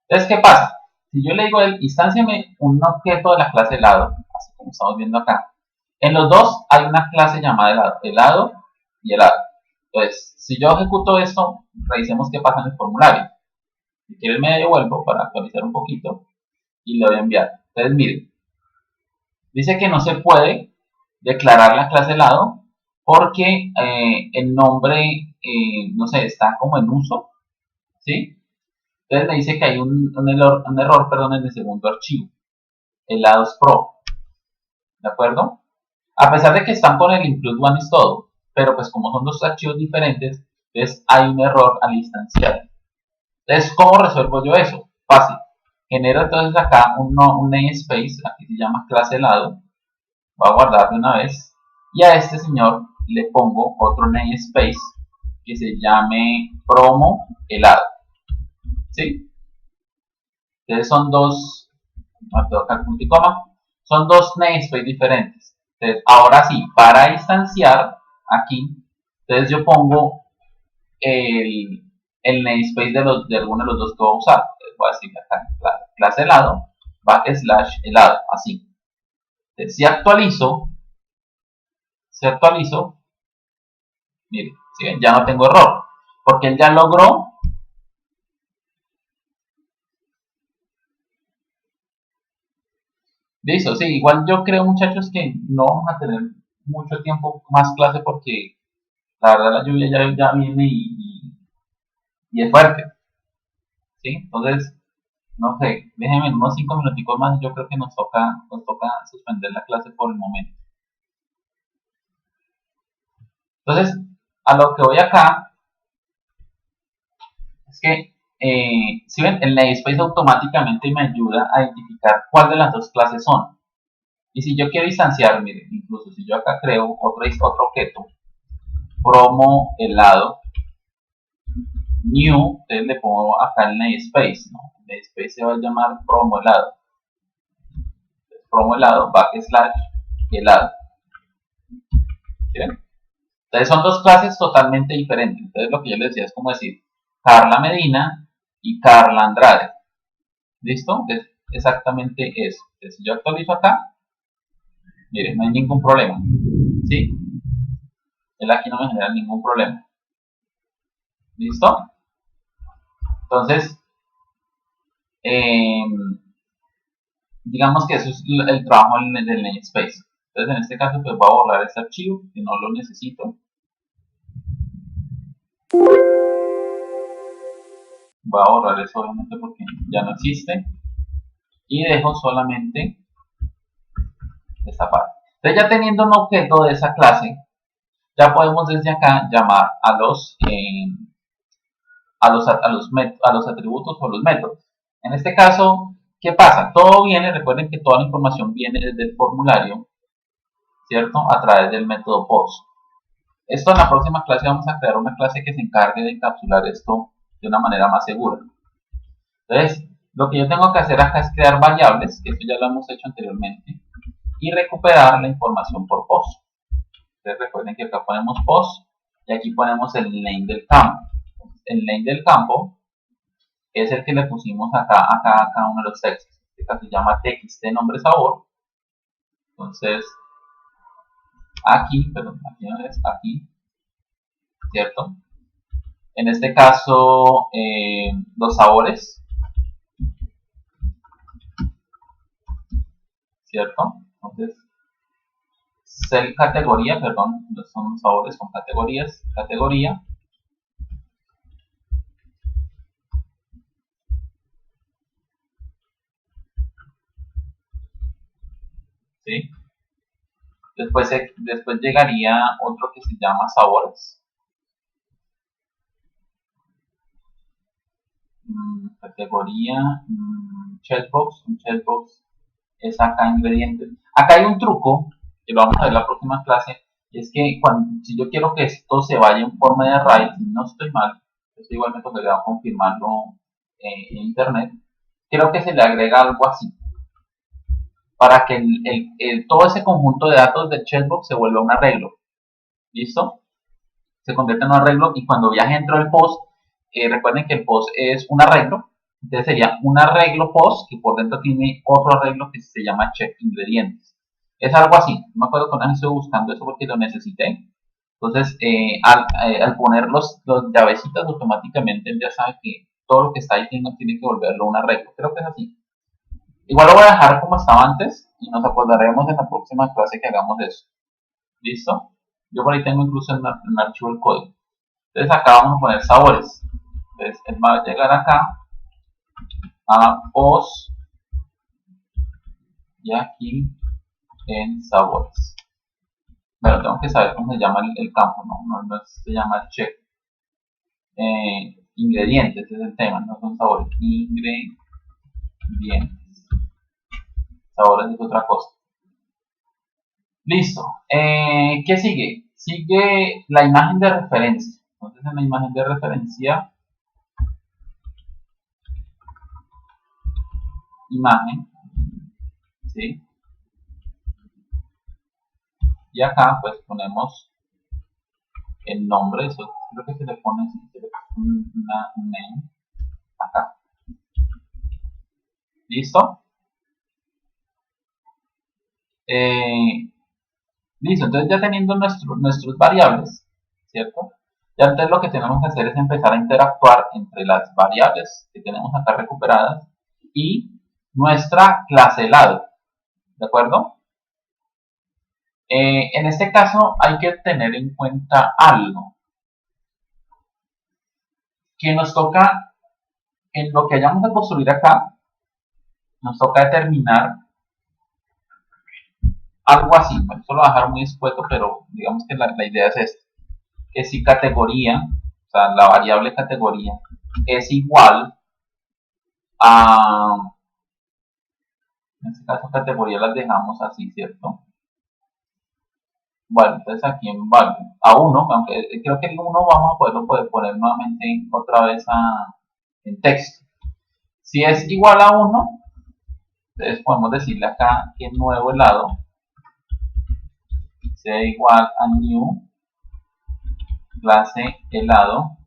A: Entonces, ¿qué pasa? Si yo le digo, instánciame un objeto de la clase helado, así como estamos viendo acá, en los dos hay una clase llamada helado y helado. Entonces, si yo ejecuto esto, revisemos qué pasa en el formulario. Si quieren me devuelvo para actualizar un poquito y lo voy a enviar. Entonces, miren, dice que no se puede declarar la clase helado porque el nombre, no sé, está como en uso, ¿sí? Entonces me dice que hay un error, perdón, en el segundo archivo, helados pro, ¿de acuerdo? A pesar de que están con el include one is todo, pero pues como son dos archivos diferentes, entonces hay un error al instanciar. Entonces, ¿cómo resuelvo yo eso? Fácil. Genero entonces acá un namespace, aquí se llama clase helado, voy a guardar de una vez, y a este señor le pongo otro namespace que se llame promo helado. ¿Sí? Entonces son dos, punto y coma, son dos namespaces diferentes. Entonces, ahora sí, para instanciar aquí, entonces yo pongo el namespace de alguno de los dos que voy a usar. Entonces voy a decir acá, clase helado, backslash helado, así. Entonces, si actualizo, miren, ¿sí ven? Ya no tengo error, porque él ya logró. Listo, sí, igual yo creo, muchachos, que no vamos a tener mucho tiempo más clase porque la verdad la lluvia ya viene y es fuerte, ¿sí? Entonces, no sé, déjenme unos 5 minuticos más, yo creo que nos toca suspender la clase por el momento. Entonces, a lo que voy acá es que, si ven, el namespace automáticamente me ayuda a identificar cuál de las dos clases son. Y si yo quiero distanciar, miren, incluso si yo acá creo otro objeto, promo helado, new, entonces le pongo acá el namespace, ¿no? El namespace se va a llamar promo helado. Entonces, promo helado, backslash helado. ¿Sí ven? Entonces son dos clases totalmente diferentes. Entonces lo que yo les decía es como decir Carla Medina y Carla Andrade. ¿Listo? Es exactamente eso. Entonces si yo actualizo acá, miren, no hay ningún problema. ¿Sí? Él aquí no me genera ningún problema. ¿Listo? Entonces, digamos que eso es el trabajo del namespace. Entonces en este caso pues voy a borrar este archivo que no lo necesito. Voy a borrar eso obviamente porque ya no existe. Y dejo solamente esta parte. Entonces ya teniendo un objeto de esa clase, ya podemos desde acá llamar a los atributos o los métodos. En este caso, ¿qué pasa? Todo viene, recuerden que toda la información viene desde el formulario, ¿cierto? A través del método post. Esto en la próxima clase vamos a crear una clase que se encargue de encapsular esto de una manera más segura. Entonces, lo que yo tengo que hacer acá es crear variables, que esto ya lo hemos hecho anteriormente, y recuperar la información por post. Entonces recuerden que acá ponemos post y aquí ponemos el name del campo. El name del campo es el que le pusimos acá a cada uno de los textos. Este caso se llama txt nombre sabor. Entonces, aquí, perdón, aquí no es, aquí, ¿cierto? En este caso, los sabores, ¿cierto? Entonces, cell categoría, perdón, no son sabores, son categorías, categoría. ¿Sí? Después llegaría otro que se llama sabores. Categoría, checkbox. Un checkbox es acá ingredientes. Acá hay un truco que lo vamos a ver en la próxima clase. Y es que si yo quiero que esto se vaya en forma de array, si no estoy mal, esto igual me tocaría confirmarlo en internet. Creo que se le agrega algo así para que todo ese conjunto de datos del checkbox se vuelva un arreglo. ¿Listo? Se convierte en un arreglo y cuando viaje dentro del post, recuerden que el post es un arreglo, entonces sería un arreglo post que por dentro tiene otro arreglo que se llama check ingredientes. Es algo así, no me acuerdo cuando estoy buscando eso porque lo necesité. Entonces, al poner los llavecitas automáticamente él ya sabe que todo lo que está ahí tiene que volverlo un arreglo. Creo que es así. Igual lo voy a dejar como estaba antes y nos acordaremos en la próxima clase que hagamos de eso. ¿Listo? Yo por ahí tengo incluso en archivo el código. Entonces acá vamos a poner sabores. Entonces él va a llegar acá a post y aquí en sabores. Pero tengo que saber cómo se llama el campo, no se llama check. Ingredientes es el tema, no son sabores. Ingredientes. Sabores es otra cosa. Listo. ¿Qué sigue? Sigue la imagen de referencia. Entonces en la imagen de referencia, imagen, ¿sí? y acá pues ponemos el nombre, eso creo que se le pone así, se le pone un name acá. ¿Listo? Listo, entonces ya teniendo nuestros variables, ¿cierto? Ya entonces lo que tenemos que hacer es empezar a interactuar entre las variables que tenemos acá recuperadas y nuestra clase helado, ¿de acuerdo? En este caso hay que tener en cuenta algo, que nos toca, en lo que hayamos de construir acá, nos toca determinar algo así. Bueno, esto lo voy a dejar muy escueto, pero digamos que la idea es esta, que si categoría, o sea, la variable categoría es igual a, en este caso categoría las dejamos así, ¿cierto? Bueno, entonces aquí en value, a 1, aunque creo que el 1 vamos a poderlo poner nuevamente otra vez en texto. Si es igual a 1, entonces podemos decirle acá que nuevo helado sea igual a new clase helado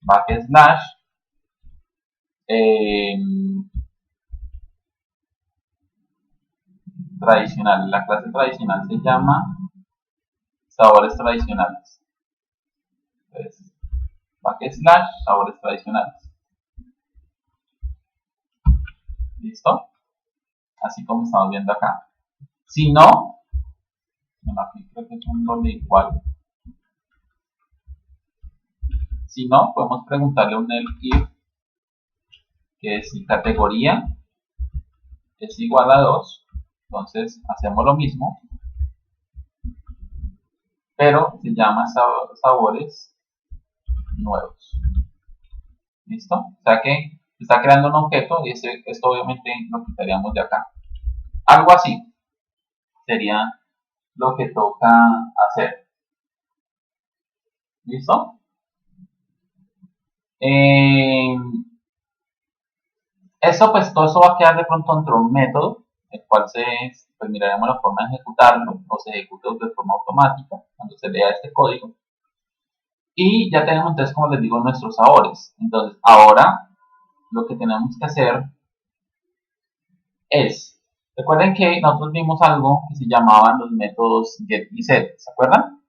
A: backslash tradicional. La clase tradicional se llama sabores tradicionales. Entonces, backslash sabores tradicionales. ¿Listo? Así como estamos viendo acá. Si no, bueno, aquí creo que es un doble igual. Si no, podemos preguntarle un if que si categoría es igual a 2, entonces hacemos lo mismo, pero se llama sabores nuevos. ¿Listo? O sea que se está creando un objeto y esto obviamente lo quitaríamos de acá. Algo así sería lo que toca hacer. ¿Listo? Esto pues todo eso va a quedar de pronto dentro de un método, el cual pues miraremos la forma de ejecutarlo, o se ejecuta de forma automática cuando se lea este código. Y ya tenemos entonces, como les digo, nuestros sabores. Entonces ahora lo que tenemos que hacer es, recuerden que nosotros vimos algo que se llamaban los métodos get y set, ¿se acuerdan?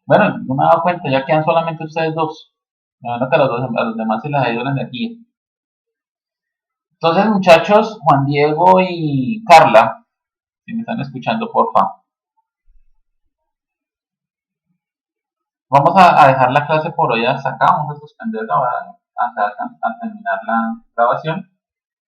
A: Bueno, no me he dado cuenta, ya quedan solamente ustedes dos. Me imagino que a los demás se les ha ido la energía. Entonces, muchachos, Juan Diego y Carla, si me están escuchando, porfa. Vamos a dejar la clase por hoy hasta acá, vamos a suspender a terminar la grabación.